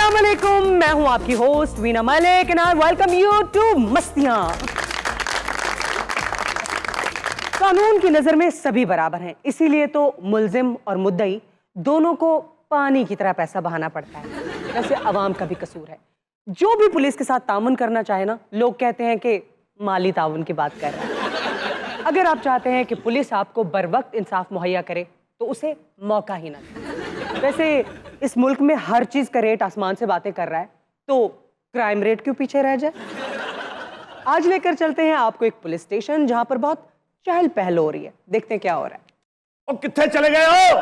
अस्सलाम वालेकुम, मैं हूं आपकी host Veena Malik and I welcome you to Mastiyan. कानून की नजर में सभी बराबर हैं, इसीलिए तो मुल्जिम और मुद्दई दोनों को पानी की तरह पैसा बहाना पड़ता है। वैसे अवाम का भी कसूर है। जो भी पुलिस के साथ ताउन करना चाहे ना, लोग कहते हैं कि माली ताउन की बात कर रहा है। अगर आप चाहते हैं कि पुलिस आपको बर वक्त इंसाफ मुहैया करे तो उसे मौका ही ना दें। वैसे इस मुल्क में हर चीज का रेट आसमान से बातें कर रहा है, तो क्राइम रेट क्यों पीछे रह जाए। आज लेकर चलते हैं आपको एक पुलिस स्टेशन जहां पर बहुत चहल पहल हो रही है। देखते हैं क्या हो रहा है। ओ कित्थे चले गए हो?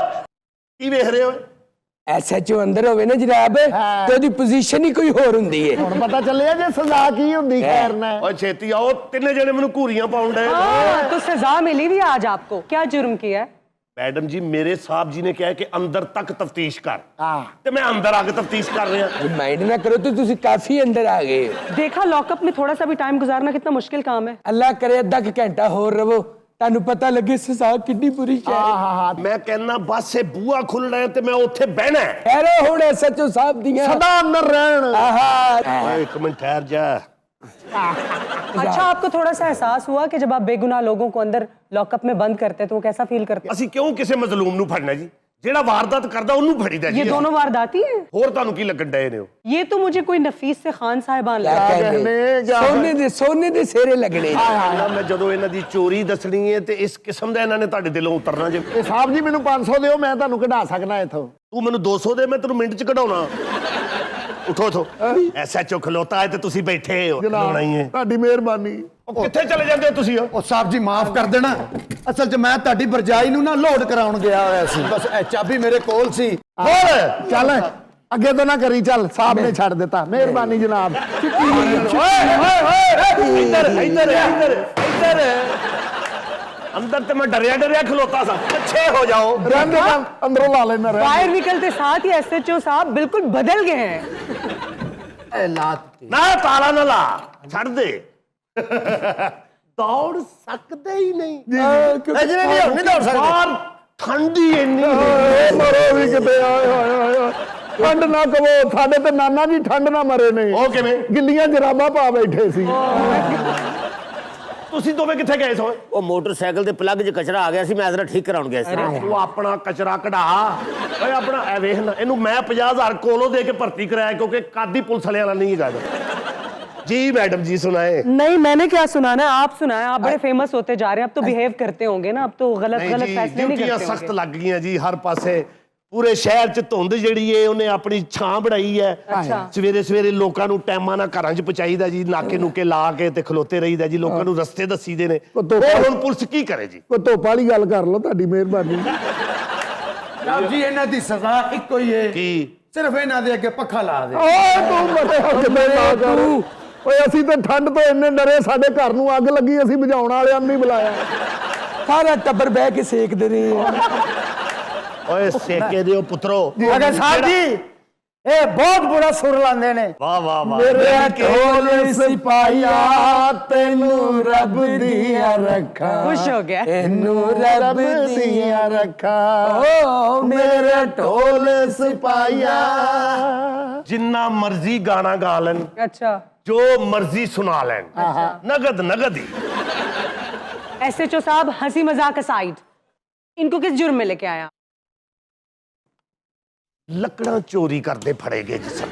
की वेख रहे हो? SHO अंदर होवे ना जनाब, तो दी पोजीशन ही कोई होर हुंदी है। ਹੁਣ पता ਚੱਲਿਆ ਜੇ सजा की ਹੁੰਦੀ खैर ना। ਓਏ ਛੇਤੀ ਆਓ, ਤਿੰਨੇ ਜਣੇ ਮੈਨੂੰ ਘੂਰੀਆਂ ਪਾਉਣ ਡਏ। तो सजा मिली भी आज आपको। क्या जुर्म किया है? मैडम जी, मेरे साहब जी ने कहा कि अंदर तक तफ्तीश कर। हाँ। ते मैं अंदर आके तफ्तीश कर रहा। माइंड ना करो तो तुसी काफी अंदर आ गए हो। देखा, लॉकअप में थोड़ा सा भी टाइम गुजारना कितना मुश्किल काम है। अल्लाह करे अद्धा घंटा होर रवो, तानू पता लगे सजा कितनी बुरी है। मैं कहना बस ये बूहा खुल रहा है ते मैं उत्थे बहना है। ठहरो हुण SHO साहब दियां सदा अंदर रहन। ओए एक मिनट ठहर जा। अच्छा, आपको थोड़ा सा एहसास हुआ कि जब आप बेगुनाह लोगों को अंदर लॉकअप में बंद करते तो वो कैसा फील करते? ਅਸੀਂ ਕਿਉਂ ਕਿਸੇ ਮਜ਼ਲੂਮ ਨੂੰ ਫੜਨਾ ਜੀ? ਜਿਹੜਾ ਵਾਰਦਾਤ करदा ਉਹਨੂੰ ਫੜੀਦਾ ਜੀ। ये दोनों वारदाती हैं। ਹੋਰ ਤੁਹਾਨੂੰ ਕੀ ਲੱਗਣ ਡਏ ਨੇ ਹੋ? ये तो मुझे कोई नफीस से खान साहिबान क्या लगा। कहने सोने दे सेरे लगने। ਮੈਂ ਜਦੋਂ ਇਹਨਾਂ ਦੀ ਚੋਰੀ ਦੱਸਣੀ ਹੈ ਤੇ ਇਸ ਕਿਸਮ ਦਾ ਇਹਨਾਂ ਨੇ ਤੁਹਾਡੇ ਦਿਲੋਂ ਉਤਰਨਾ ਜੇ। ਇਹ ਸਾਹਿਬ ਜੀ ਮੈਨੂੰ 500 ਦਿਓ, ਮੈਂ ਤੁਹਾਨੂੰ ਕਢਾ ਸਕਣਾ ਇੱਥੋਂ। ਤੂੰ ਮੈਨੂੰ 200 ਦੇ, ਮੈਂ ਤੈਨੂੰ ਮਿੰਟ ਚ ਕਢਾਉਣਾ। ਉਠੋ ਉਠੋ। SHO ਖਲੋਤਾ ਹੈ ਤੇ ਤੁਸੀਂ ਬੈਠੇ ਹੋ। ਜਨਾਬ ਹੀ ਹੈ। ਤੁਹਾਡੀ ਮਿਹਰਬਾਨੀ। ਉਹ ਕਿੱਥੇ ਚਲੇ ਜਾਂਦੇ ਹੋ ਤੁਸੀਂ? ਉਹ ਸਾਹਿਬ ਜੀ ਮਾਫ ਕਰ ਦੇਣਾ, ਅਸਲ 'ਚ ਮੈਂ ਤੁਹਾਡੀ ਬਰਜਾਈ ਨੂੰ ਨਾ ਲੋਡ ਕਰਾਉਣ ਗਿਆ ਹੋਇਆ ਸੀ। ਬਸ ਇਹ ਚਾਬੀ ਮੇਰੇ ਕੋਲ ਸੀ। ਹੋਰ ਚੱਲ ਅੱਗੇ ਤੋਂ ਨਾ ਕਰੀ, ਚੱਲ ਸਾਹਿਬ ਨੇ ਛੱਡ ਦਿੱਤਾ। ਮਿਹਰਬਾਨੀ ਜਨਾਬ। ਇੱਧਰ ਇੱਧਰ ਇੱਧਰ ਇੱਧਰ। अंदर तो मैं डरिया डरिया खलोता सा। पीछे हो जाओ। ਰਹਿਣ ਦੇ ਅੰਦਰੋਂ ਲਾ ਲੈਣਾ। बाहर निकलते साथ ही SHO साहब बिल्कुल बदल गए हैं। ना ताला ना ला, छड़ दे। दौड़ सकते ही नहीं। ਨਹੀਂ ਦੌੜ ਸਕਦੇ। बाहर ठंडी इन्नी ਮਰੋ ਵੀ ਕਿਤੇ। ਆਏ ਹਾਏ ਹਾਏ ਠੰਡ ਨਾ ਕਵੋ, ਸਾਡੇ ਤੇ ਨਾਨਾ ਜੀ ਠੰਡ ਨਾ ਮਰੇ ਨੇ। ਉਹ ਕਿਵੇਂ? ਗਿੱਲੀਆਂ ਜਰਾਬਾਂ ਪਾ ਬੈਠੇ ਸੀ। ਤੁਸੀਂ ਦੋਵੇਂ ਕਿੱਥੇ ਗਏ ਸੋ? ਉਹ ਮੋਟਰਸਾਈਕਲ ਦੇ ਪਲੱਗ 'ਚ ਕਚਰਾ ਆ ਗਿਆ ਸੀ, ਮੈਂ ਜ਼ਰਾ ਠੀਕ ਕਰਾਉਣ ਗਿਆ ਸੀ। ਤੂੰ ਆਪਣਾ ਕਚਰਾ ਕਢਾ। ਓਏ ਆਪਣਾ ਐ ਵੇਖ ਨਾ, ਇਹਨੂੰ ਮੈਂ 50,000 ਕੋਲੋਂ ਦੇ ਕੇ ਭਰਤੀ ਕਰਾਇਆ ਕਿਉਂਕਿ ਕਾਦੀ ਪੁਲਿਸ वाले वाला नहीं है। जी मैडम जी सुनाए। नहीं, मैंने क्या सुनाना है, आप सुनाए। आप बड़े फेमस होते जा रहे हैं, अब तो बिहेव करते होंगे ना, अब तो गलत गलत फैसले नहीं करते सख्त होंगे। लग गई जी हर पासे। पूरे शहर च धुंध ਜਿਹੜੀ ਹੈ ਉਹਨੇ ਆਪਣੀ ਛਾਂ ਬਣਾਈ ਹੈ। ਸਵੇਰੇ ਸਵੇਰੇ ਲੋਕਾਂ ਨੂੰ ਟਾਈਮਾਂ ਨਾਲ ਘਰਾਂ 'ਚ ਪਹੁੰਚਾਈਦਾ ਜੀ, ਨਾਕੇ ਨੂਕੇ ਲਾ ਕੇ ਤੇ ਖਲੋਤੇ ਰਹੀਦਾ ਜੀ, ਲੋਕਾਂ ਨੂੰ ਰਸਤੇ ਦੱਸੀਦੇ ਨੇ। ਹੁਣ ਪੁਲਿਸ ਕੀ ਕਰੇ ਜੀ? ਕੋਈ ਧੁੱਪ ਵਾਲੀ ਗੱਲ ਕਰ ਲਓ, ਤੁਹਾਡੀ ਮਿਹਰਬਾਨੀ। ਸਾਹਿਬ ਜੀ ਇਹਨਾਂ ਦੀ ਸਜ਼ਾ ਇੱਕੋ ਹੀ ਹੈ, ਕੀ? ਸਿਰਫ ਇਹਨਾਂ ਦੇ ਅੱਗੇ ਪੱਖਾ ਲਾ ਦੇ। ਓਏ ਤੂੰ ਬੜੇ ਕਿਤੇ ਨਾ ਕਰ। ਓਏ ਅਸੀਂ ਤੇ ਠੰਡ ਤੋਂ ਇੰਨੇ ਡਰੇ, ਸਾਡੇ ਘਰ ਨੂੰ ਅੱਗ ਲੱਗੀ, ਅਸੀਂ ਬੁਝਾਉਣ ਵਾਲਿਆਂ ਨੂੰ ਨਹੀਂ ਬੁਲਾਇਆ। सारा टब्बर बह के सेकदे रहे। ਓਏ ਸੇਕੇ ਦਿਓ ਪੁੱਤਰੋ। ਅਗਰ ਸਾਹਿਬ ਜੀ ਇਹ ਬਹੁਤ ਬੁਰਾ ਸੁਰ ਲਾਉਂਦੇ ਨੇ। ਵਾਹ ਵਾਹ ਵਾਹ। मेरे ढोल सिपाहिया तेनू रब दिया रखा, खुश हो गया। तेनू रब दिया रखा। ओ मेरे ढोल सिपाहिया। ਜਿੰਨਾ ਮਰਜ਼ੀ ਗਾਣਾ ਗਾ ਲੈਣ, अच्छा, ਜੋ ਮਰਜ਼ੀ ਸੁਣਾ ਲੈਣ, ਨਗਦ ਨਗਦ ਹੀ। SHO साहब, हंसी मजाक असाइड, इनको किस जुर्म में लेके आया? ਲੱਕੜਾਂ ਚੋਰੀ ਕਰਦੇ ਫੜੇ ਗਏ ਜੀ ਸਭ।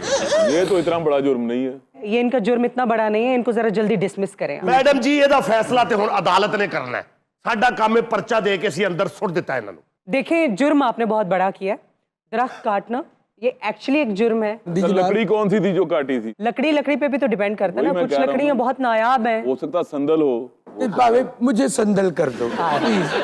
ये तो इतना बड़ा जुर्म नहीं है। ये इनका जुर्म इतना बड़ा नहीं है, इनको जरा जल्दी डिसमिस करें। ਮੈਡਮ ਜੀ ਇਹਦਾ ਫੈਸਲਾ ਤੇ ਹੁਣ ਅਦਾਲਤ ਨੇ ਕਰਨਾ ਹੈ। ਸਾਡਾ ਕੰਮ ਹੈ ਪਰਚਾ ਦੇ ਕੇ ਅਸੀਂ ਅੰਦਰ ਸੁੱਟ ਦਿੱਤਾ ਇਹਨਾਂ ਨੂੰ। देखें, जुर्म आपने बहुत बड़ा किया है। दरख्त काटना ये एक्चुअली एक जुर्म है। तो लकड़ी कौन सी थी जो काटी थी? लकड़ी लकड़ी पे भी तो डिपेंड करता है वही ना, मैं कुछ कह रहा लकड़ियां हूँ। बहुत नायाब हैं। हो सकता संदल हो। भावे मुझे संदल कर दो प्लीज।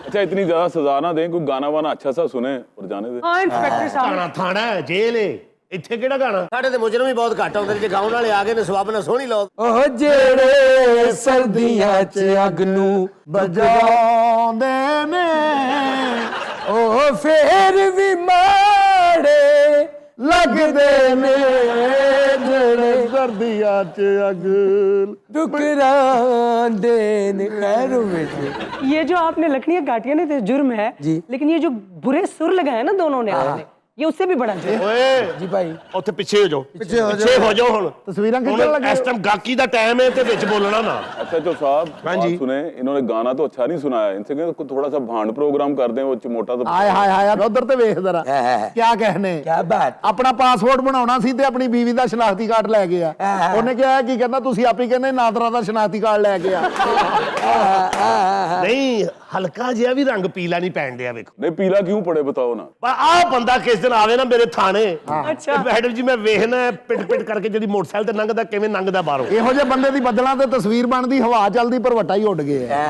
अच्छा, इतनी ज्यादा सजा ना दें, कोई गाना वाना अच्छा सा सुने और जाने दे। हाँ इंस्पेक्टर साहब, ਗਾਣਾ ਥਾਣਾ ਹੈ, ਜੇਲ੍ਹ ਹੈ, ਇੱਥੇ ਕਿਹੜਾ ਗਾਣਾ? ਸਾਡੇ ਤੇ ਮੁਜਰਮ ਹੀ ਬਹੁਤ ਘੱਟ ਆਉਂਦੇ ਨੇ, ਜੇ ਗਾਉਣ ਵਾਲੇ ਆ ਗਏ ਨੇ ਸਵਾਬ ਨਾਲ ਸੋਹਣੀ ਲੋ। ओ जेड़े सर्दियां च अग नू ਬਜਾਉਂਦੇ ਨੇ ओ फिर भी माड़े लगदे ने, जेड़े ਸਰਦੀਆਂ ਚ ਅੱਗ। ठुकरांदे ने। खैर बेटे, ये जो आपने लकड़ियां काटी है ना, तो जुर्म है जी। लेकिन ये जो बुरे सुर लगाए ना दोनों ने आपने, ये उससे भी बड़ा जुर्म। ਓਏ ਜੀ ਭਾਈ ਉੱਥੇ ਪਿੱਛੇ ਹੋ ਜਾਓ ਪਿੱਛੇ ਹੋ ਪਿੱਛੇ ਹੋ ਜਾਓ ਹੁਣ ਤਸਵੀਰਾਂ ਖਿੱਚਣ ਹੁਣ ਲੱਗੇ ਇਸ ਟਾਈਮ ਗਾਕੀ ਦਾ ਟਾਈਮ है ਤੇ ਵਿੱਚ ਬੋਲਣਾ ਨਾ अच्छा साहब हाँ बात जी। सुने, इन्होंने गाना तो अच्छा नहीं सुनाया, इनसे कहें थोड़ा सा भांड प्रोग्राम कर दें, वो मोटा सा। ਆਏ ਹਾਏ ਹਾਏ ਉਧਰ ਤੇ ਵੇਖ ਜ਼ਰਾ ਕਿਆ ਕਹਿਨੇ ਕੀ ਬਾਤ ਆਪਣਾ ਪਾਸਪੋਰਟ ਬਣਾਉਣਾ ਸੀ ਤੇ ਆਪਣੀ ਬੀਵੀ ਦਾ ਸ਼ਨਾਖਤੀ ਕਾਰਡ ਲੈ ਗਿਆ ਉਹਨੇ ਕਿਹਾ ਕੀ ਕਹਿੰਦਾ ਤੁਸੀਂ ਆਪ ਹੀ ਕਹਿੰਦੇ ਨਾਦਰਾ ਦਾ ਸ਼ਨਾਖਤੀ ਕਾਰਡ ਲੈ ਗਿਆ ਨਹੀਂ ਹਲਕਾ ਜਿਹਾ ਵੀ ਰੰਗ ਪੀਲਾ ਨਹੀਂ ਪੈਣ ਡਿਆ ਵੇਖੋ नहीं पीला क्यों पड़े बताओ ना। ਪਰ ਆਹ ਬੰਦਾ ਕਿਸ ਦਿਨ ਆਵੇ ਨਾ ਮੇਰੇ ਥਾਣੇ ਅੱਛਾ। ਤੇ ਮੈਡਮ ਜੀ ਮੈਂ ਵੇਖਣਾ ਪਿਟ ਪਿਟ ਕਰਕੇ ਜਿਹੜੀ ਮੋਟਰਸਾਈਕਲ ਤੇ ਲੰਘਦਾ ਕਿਵੇਂ ਲੰਘਦਾ ਬਾਹਰੋਂ ਇਹੋ ਜਿਹੇ ਬੰਦੇ ਦੀ ਬੱਦਲਾਂ ਤੇ ਤਸਵੀਰ ਬਣਦੀ ਹਵਾ ਚੱਲਦੀ ਪਰ ਵੱਟਾ ਹੀ ਉੱਡ ਗਿਆ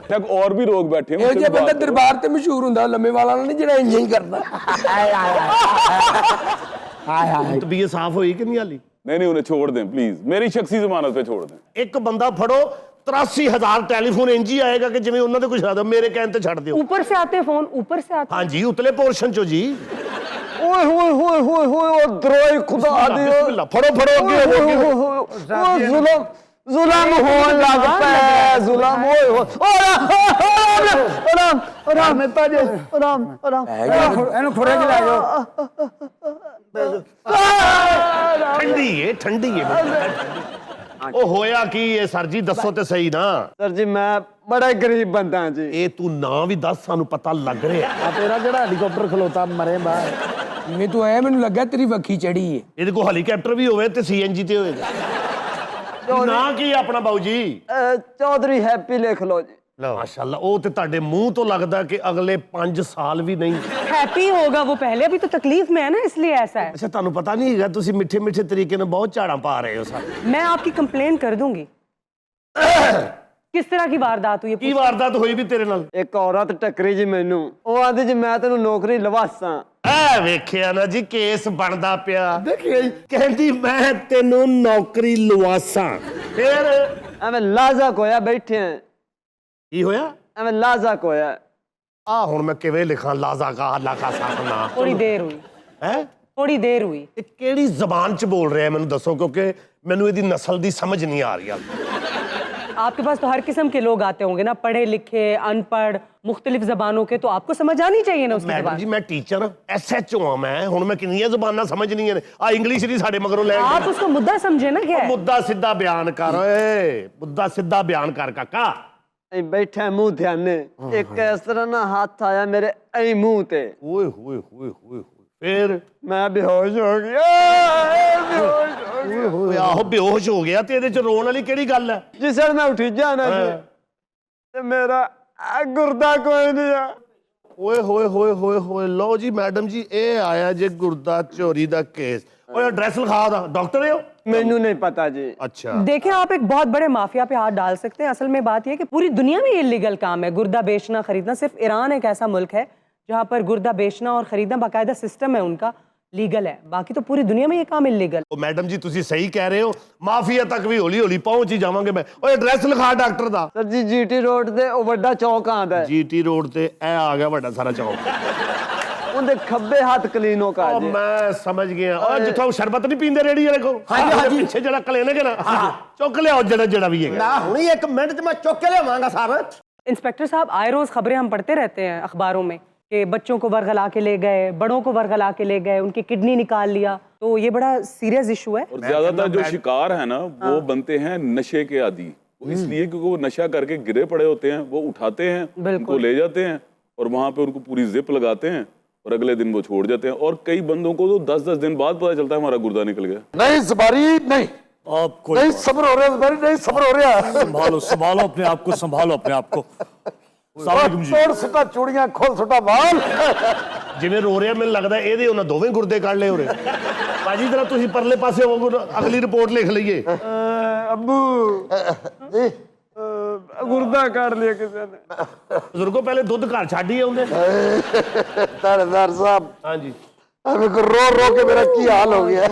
तक और भी लोग बैठे हैं, ਇਹੋ उनसे ਜਿਹਾ भी ਬੰਦਾ बात करो। ਦਰਬਾਰ ਤੇ ਮਸ਼ਹੂਰ ਹੁੰਦਾ ਲੰਮੇ ਵਾਲਾ ਨਹੀਂ ਜਿਹੜਾ ਇੰਜ ਹੀ ਕਰਦਾ ਹਾਏ ਹਾਏ ਤਬੀਅਤ ਸਾਫ਼ ਹੋਈ ਕਿ ਨਹੀਂ ਹਾਲੀ नहीं उन्हें छोड़ दें प्लीज, मेरी शख्सी जमानत पे छोड़ दें। ਇੱਕ ਬੰਦਾ ਫੜੋ 83,000 ਟੈਲੀਫੋਨ ਇੰਜ ਹੀ ਆਏਗਾ ਕਿ ਜਿਵੇਂ ਉਹਨਾਂ ਦੇ ਕੁਝ ਜ਼ਿਆਦਾ ਮੇਰੇ ਕਹਿਣ ਤੇ ਛੱਡ ਦਿਓ ऊपर से आते फोन, ऊपर से आते। ਹਾਂਜੀ ਉਤਲੇ ਪੋਰਸ਼ਨ ਚੋਂ ਜੀ ਓਏ ਹੋਏ ਹੋਏ ਹੋਏ ਹੋਏ ਉਹ ਦਰੋਈ ਖੁਦਾ ਦੀ ਬਿਸਮਿਲ੍ਲਾ, ਫੜੋ ਫੜੋ ਅੱਗੇ ਹੋ ਅੱਗੇ ਹੋ। ਉਹ ਜ਼ੁਲਮ ਜ਼ੁਲਮ ਹੋਣ ਲੱਗ ਪਿਆ ਜ਼ੁਲਮ ਹੋਏ ਆਰਾਮ ਆਰਾਮ ਨੇਤਾ ਜੀ ਆਰਾਮ ਆਰਾਮ ਇਹਨੂੰ ਖੁਰੇ ਚ ਲੈ ਜਾਓ ਠੰਡੀ ਏ ਠੰਡੀ ਏ ਉਹ ਹੋਇਆ ਕੀ ਇਹ ਸਰ ਜੀ ਦੱਸੋ ਤੇ ਸਹੀ ਨਾ ਸਰ ਜੀ ਮੈਂ ਬੜਾ ਗਰੀਬ ਬੰਦਾ ਹਾਂ ਜੀ। ਇਹ ਤੂੰ ਨਾਂ ਵੀ ਦੱਸ ਸਾਨੂੰ ਪਤਾ ਲੱਗ ਰਿਹਾ ਆ ਤੇਰਾ ਕਿਹੜਾ ਹੈਲੀਕਾਪਟਰ ਖਲੋਤਾ ਮਰੇ ਬਾਹਰ ਜਿਵੇਂ ਤੂੰ ਐ ਮੈਨੂੰ ਲੱਗਾ ਤੇਰੀ ਵੱਖੀ ਚੜੀ ਏ ਇਹਦੇ ਕੋਲ ਹੈਲੀਕਾਪਟਰ ਵੀ ਹੋਵੇ ਤੇ ਸੀਐਨਜੀ ਤੇ ਹੋਵੇਗਾ ਨਾਂ ਕੀ ਹੈ ਆਪਣਾ ਬਾਊ ਜੀ ਚੌਧਰੀ ਹੈਪੀ ਲਿਖ ਲਓ ਜੀ। ਮਾਸ਼ਾਅੱਲਾ ਉਹ ਤੇ ਤੁਹਾਡੇ ਮੂੰਹ ਤੋਂ ਲੱਗਦਾ ਕਿ ਅਗਲੇ 5 ਸਾਲ ਵੀ ਨਹੀਂ हैप्पी होगा वो पहले, अभी तो तकलीफ में है ना, इसलिए ऐसा है। ਅੱਛਾ ਤੁਹਾਨੂੰ ਪਤਾ ਨਹੀਂ ਹੈਗਾ ਤੁਸੀਂ ਮਿੱਠੇ ਮਿੱਠੇ ਤਰੀਕੇ ਨਾਲ ਬਹੁਤ ਝਾੜਾਂ ਪਾ ਰਹੇ ਹੋ ਸਰ मैं आपकी कंप्लेन कर दूंगी। किस तरह की वारदात हुई है? ਕੀ ਵਾਰਦਾਤ ਹੋਈ ਵੀ ਤੇਰੇ ਨਾਲ ਇੱਕ ਔਰਤ ਟੱਕਰੀ ਜੀ ਮੈਨੂੰ, ਉਹ ਆਂਦੀ ਜੀ ਮੈਂ ਤੈਨੂੰ ਨੌਕਰੀ ਲਵਾਸਾਂ। ਐ ਵੇਖਿਆ ਨਾ ਜੀ ਕੇਸ ਬਣਦਾ ਪਿਆ ਦੇਖਿਆ ਕਹਿੰਦੀ ਮੈਂ ਤੈਨੂੰ ਨੌਕਰੀ ਲਵਾਸਾਂ ਫਿਰ ਐਵੇਂ ਲਾਜ਼ਕ ਹੋਇਆ ਬੈਠੇ ਆਂ, ਕੀ ਹੋਇਆ ਐਵੇਂ ਲਾਜ਼ਕ ਹੋਇਆ। ਆ ਹੁਣ ਮੈਂ ਕਿਵੇਂ ਲਿਖਾਂ ਲਾਜ਼ਾ ਕਾ ਅੱਲਾ ਕਾ ਸਾਖਨਾ थोड़ी देर हुई, ਹੈ थोड़ी देर हुई। ਇਹ ਕਿਹੜੀ ਜ਼ਬਾਨ ਚ ਬੋਲ ਰਿਹਾ ਮੈਨੂੰ ਦੱਸੋ ਕਿਉਂਕਿ ਮੈਨੂੰ ਇਹਦੀ ਨਸਲ ਦੀ ਸਮਝ ਨਹੀਂ ਆ ਰਹੀ आपके पास तो हर किस्म के लोग आते होंगे ना, पढ़े लिखे, अनपढ़, मुख्तलिफ जबानों के, तो आपको समझ आनी चाहिए ना उसकी ਮੈਡਮ जबान। ਜੀ ਮੈਂ ਟੀਚਰ ਐਸਐਚਓ ਆ ਮੈਂ ਹੁਣ ਮੈਂ ਕਿੰਨੀਆਂ ਜ਼ਬਾਨਾਂ ਸਮਝਣੀਆਂ ਨੇ ਆ ਇੰਗਲਿਸ਼ ਦੀ ਸਾਡੇ ਮਗਰੋਂ ਲੈ आप उसको मुद्दा समझे ना क्या है? ਮੁੱਦਾ ਸਿੱਧਾ ਬਿਆਨ ਕਰ ਓਏ ਮੁੱਦਾ ਸਿੱਧਾ ਬਿਆਨ ਕਰ ਕਾਕਾ ਐਂ ਬੈਠਾ ਮੂੰਹ ਧਿਆਨੇ, ਇੱਕ ਇਸ ਤਰ੍ਹਾਂ ਨਾ ਹੱਥ ਆਇਆ ਮੇਰੇ ਐਂ ਮੂੰਹ ਤੇ, ਓਏ ਹੋਏ ਹੋਏ ਹੋਏ ਫਿਰ ਮੈਂ ਬੇਹੋਸ਼ ਹੋ ਗਿਆ। ਬੇਹੋਸ਼ ਹੋ ਗਿਆ ਓਏ ਆਹੋ ਬੇਹੋਸ਼ ਹੋ ਗਿਆ ਤੇ ਇਹਦੇ ਚ ਰੋਣ ਵਾਲੀ ਕਿਹੜੀ ਗੱਲ ਹੈ ਜਿਸ ਵੇਲੇ ਮੈਂ ਉੱਠੀ ਜਾਣਾ ਜੀ ਤੇ ਮੇਰਾ ਗੁਰਦਾ ਕੋਈ ਨਹੀਂ ਆ। ਓਏ ਹੋਏ ਹੋਏ ਹੋਏ ਹੋਏ ਲਓ ਜੀ ਮੈਡਮ ਜੀ ਇਹ ਆਇਆ ਜੇ ਗੁਰਦਾ ਚੋਰੀ ਦਾ ਕੇਸ ਓਏ ਐਡਰੈਸ ਲਿਖਾ ਦਾ ਡਾਕਟਰ ਹੋ मैनू नहीं पता जी। अच्छा देखें आप एक बहुत बड़े माफिया पे हाथ डाल सकते हैं। असल में बात यह है कि पूरी दुनिया में ये इलीगल काम है, गुर्दा बेचना खरीदना। सिर्फ ईरान एक ऐसा मुल्क है जहाँ पर गुर्दा बेचना और खरीदना बाकायदा सिस्टम है उनका, लीगल है। बाकी तो पूरी दुनिया में ये काम इलीगल। ਉਹ ਮੈਡਮ ਜੀ ਤੁਸੀਂ ਸਹੀ ਕਹਿ ਰਹੇ ਹੋ ਮਾਫੀਆ ਤੱਕ ਵੀ ਹੌਲੀ ਹੌਲੀ ਪਹੁੰਚ ਹੀ ਜਾਵਾਂਗੇ ਮੈਂ ਓਏ ਐਡਰੈਸ ਲਿਖਾ ਡਾਕਟਰ ਦਾ सर जी जीटी रोड ते ओ वड्डा चौक आंदा है, ਜੀਟੀ ਰੋਡ ਤੇ ਇਹ ਆ ਗਿਆ ਵੱਡਾ ਸਾਰਾ ਚੌਕ उनदे खब्बे हाथ क्लीनो का ਉਹ जी। ਮੈਂ ਸਮਝ ਗਿਆ ਓਏ ਜਿੱਥੋਂ ਸ਼ਰਬਤ ਨਹੀਂ ਪੀਂਦੇ ਰੇੜੀ ਵਾਲੇ ਕੋ ਹਾਂਜੀ, ਹਾਂਜੀ। ਪਿੱਛੇ ਜਿਹੜਾ ਕਲੀਨਿਕ ਹੈ ਨਾ ਚੁੱਕ ਲਿਆਓ ਜਿਹੜਾ ਵੀ ਹੈਗਾ ਨਾ ਹੁਣੀ 1 ਮਿੰਟ ਚ ਮੈਂ ਚੁੱਕ ਕੇ ਲਿਆਵਾਂਗਾ ਸਰ। इंस्पेक्टर साहब, आए रोज खबरें हम पढ़ते रहते हैं अखबारों में कि बच्चों को वर्गला के ले गए, बड़ों को वर्गला के ले गए, उनकी किडनी निकाल लिया। तो ये बड़ा सीरियस इशू है। और ज्यादातर जो शिकार है ना वो बनते हैं नशे के आदी, वो इसलिए क्योंकि वो नशा करके गिरे पड़े होते हैं, वो उठाते हैं, उनको ले जाते हैं और वहां पे उनको पूरी जिप लगाते हैं और अगले दिन वो छोड़ जाते हैं। और कई बंदों को तो 10-10 दिन बाद पता चलता है हमारा गुर्दा निकल गया। ਨਹੀਂ ਸਵਾਰੀ ਨਹੀਂ आप ਨਹੀਂ ਸਬਰ ਹੋ ਰਿਹਾ ਸਵਾਰੀ ਨਹੀਂ ਸਬਰ ਹੋ ਰਿਹਾ संभालो संभालो अपने आप को, संभालो अपने आप को। सलाम जी। ਤੋੜ ਸੁੱਟਾ ਚੂੜੀਆਂ ਖੋਲ ਸੁੱਟਾ ਵਾਲ ਜਿਵੇਂ ਰੋ ਰਿਹਾ ਮੈਨੂੰ ਲੱਗਦਾ ਇਹਦੇ ਉਹਨਾਂ ਦੋਵੇਂ ਗੁਰਦੇ ਕੱਢ ਲਏ ਹੋਰੇ ਭਾਜੀ ਜਰਾ ਤੁਸੀਂ ਪਰਲੇ ਪਾਸੇ ਹੋਵੋ ਅਗਲੀ ਰਿਪੋਰਟ ਲਿਖ ਲਈਏ अब्बू ਜੀ गुर्दा काट लिया किसी ने। ਬਜ਼ੁਰਗੋ ਪਹਿਲੇ ਦੁੱਧ ਘਰ ਛੱਡ ਹੀ ਆਉਂਦੇ ਤਾਰਦਾਰ ਸਾਹਿਬ ਹਾਂਜੀ ਐਵੇਂ ਕੋ ਰੋ ਰੋ ਕੇ ਮੇਰਾ ਕੀ ਹਾਲ ਹੋ ਗਿਆ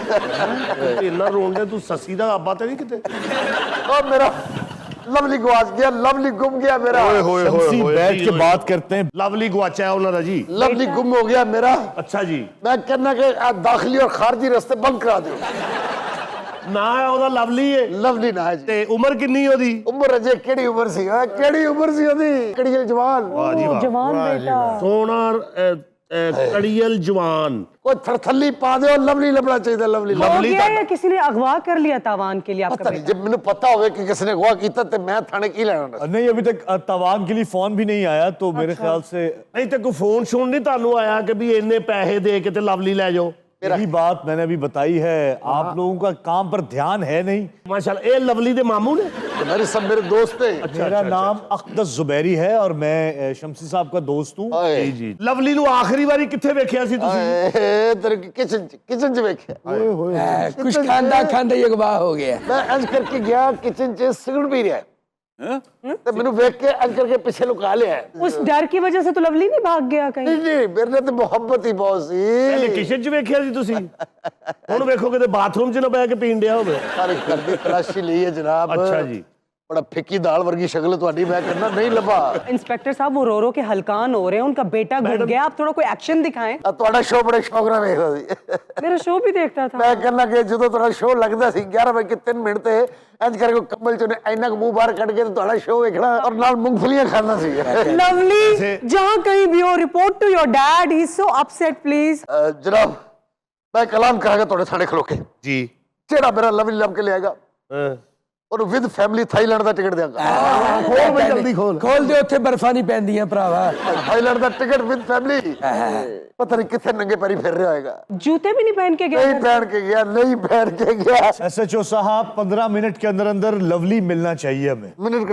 ਇੰਨਾ ਰੋਣ ਦੇ ਤੂੰ ਸੱਸੀ ਦਾ ਆਬਾ ਤੇ ਨਹੀਂ ਕਿਤੇ ਉਹ ਮੇਰਾ ਲਵਲੀ ਗਵਾਚ ਗਿਆ ਲਵਲੀ ਗੁੰਮ ਗਿਆ ਮੇਰਾ शमसी बैठ के बात करते हैं। ਲਵਲੀ ਗਵਾਚਾ ਹੈ ਉਹਨਾਂ ਦਾ ਜੀ ਲਵਲੀ ਗੁੰਮ ਹੋ ਗਿਆ ਮੇਰਾ ਅੱਛਾ ਜੀ ਮੈਂ ਕਹਿੰਦਾ ਕਿ ਆ ਦਾਖਲੀ ਔਰ ਖਾਰਜੀ ਰਸਤੇ ਬੰਦ ਕਰਾ ਦਿਓ ਨਾ ਹੈ ਉਹਦਾ ਲਵਲੀ ਹੈ ਲਵਲੀ ਨਾ ਹੈ ਜੀ ਤੇ ਉਮਰ ਕਿੰਨੀ ਉਹਦੀ ਉਮਰ ਅਜੇ ਕਿਹੜੀ ਉਮਰ ਸੀ ਕਿਹੜੀ ਉਮਰ ਸੀ ਉਹਦੀ ਕਿਹੜੀ ਜਵਾਨ ਵਾਹ ਜੀ ਵਾਹ जवान बेटा। ਸੋਨਾ कड़ियल जवान कोई थरथली पा दे लवली लभना चाहिए लवली हो गया या किसी ने अगवा कर लिया तावान के लिए आपका पता नहीं बेटा? जब मैंने पता होवे कि किसने अगवा किया तो मैं थाने की लेना नहीं अभी तक तवान के लिए फोन भी नहीं आया तो मेरे ख्याल से नहीं तो कोई फोन शोन नहीं तानू आया कि भी इन्ने पैसे दे के ते लवली ले जाओ यही बात मैंने अभी बताई है आप लोगों का काम पर ध्यान है नहीं माशाल्लाह ये लवली दे मामू ने मेरे सब मेरे दोस्त हैं मेरा नाम अख्तस जुबैरी है और मैं शमसी साहब का दोस्त हूँ जी जी लवली नु आखिरी बारी किथे वेखिया सी तुसी तेरे किचन च वेख्या कुछ खांदा खांदा ही अगवा हो गया। मैं अंज करके गया किचन च सिगरेट पी रहा तो मैंने वेख के अंज करके पीछे लुका लिया उस डर की वजह से तो लवली नहीं भाग गया कहीं? नहीं मेरे ने तो मोहब्बत ही बहुत पहले सी किचन च वेखिया सी तुसी हुन वेखो किते बाथरूम च ना बैठ के पीन दिया होवे सारी घर दी तलाशी ली है जनाब अच्छा जी बड़ा फिक्की दाल वर्गी शक्ल ਤੁਹਾਡੀ मैं करना नहीं लभा इंस्पेक्टर साहब वो रो के हलकान हो रहे हैं, उनका बेटा घुट गया, आप थोड़ा कोई एक्शन दिखाएं। ਤੁਹਾਡਾ ਸ਼ੋਅ ਬੜੇ ਸ਼ੌਕ ਨਾਲ ਵੇਖਦਾ ਸੀ मेरा शो भी देखता था। ਮੈਂ ਕਹਿੰਦਾ ਕਿ ਜਦੋਂ ਤੁਹਾਡਾ ਸ਼ੋਅ ਲੱਗਦਾ ਸੀ 11 ਵਜੇ 3 ਮਿੰਟ ਤੇ ਇੰਜ ਕਰਕੇ ਕੰਬਲ ਚੋਂ ਇੰਨਾ ਕੁ ਮੂੰਹ ਬਾਹਰ ਕੱਢ ਕੇ ਤੁਹਾਡਾ ਸ਼ੋਅ ਵੇਖਣਾ ਔਰ ਨਾਲ ਮੂੰਗਫਲੀਆਂ ਖਾਣਾ ਸੀ लवली जहाँ कहीं भी हो report to your dad, he is so upset please. जनाब मैं कलाम कहांगा ਤੁਹਾਡੇ ਥਾਣੇ ਖਲੋ ਕੇ जी ਜਿਹੜਾ ਮੇਰਾ ਲਵਲੀ ਲੱਭ ਕੇ ਲਿਆਏਗਾ और with family Thailand the ticket ਦੇਵਾਂਗਾ खोल भाई जल्दी खोल ਖੋਲ ਦੇ ਉੱਥੇ ਬਰਫਾਂ ਨਹੀਂ ਪੈਂਦੀਆਂ ਭਰਾਵਾ। Thailand the ticket with family पता नहीं कितने नंगे पैरी फिर रहा होगा जूते भी नहीं पहन के गया? नहीं पहन के गया नहीं पहन के गया SHO साहब 15 मिनट के अंदर अंदर लवली मिलना चाहिए हमें। मिनट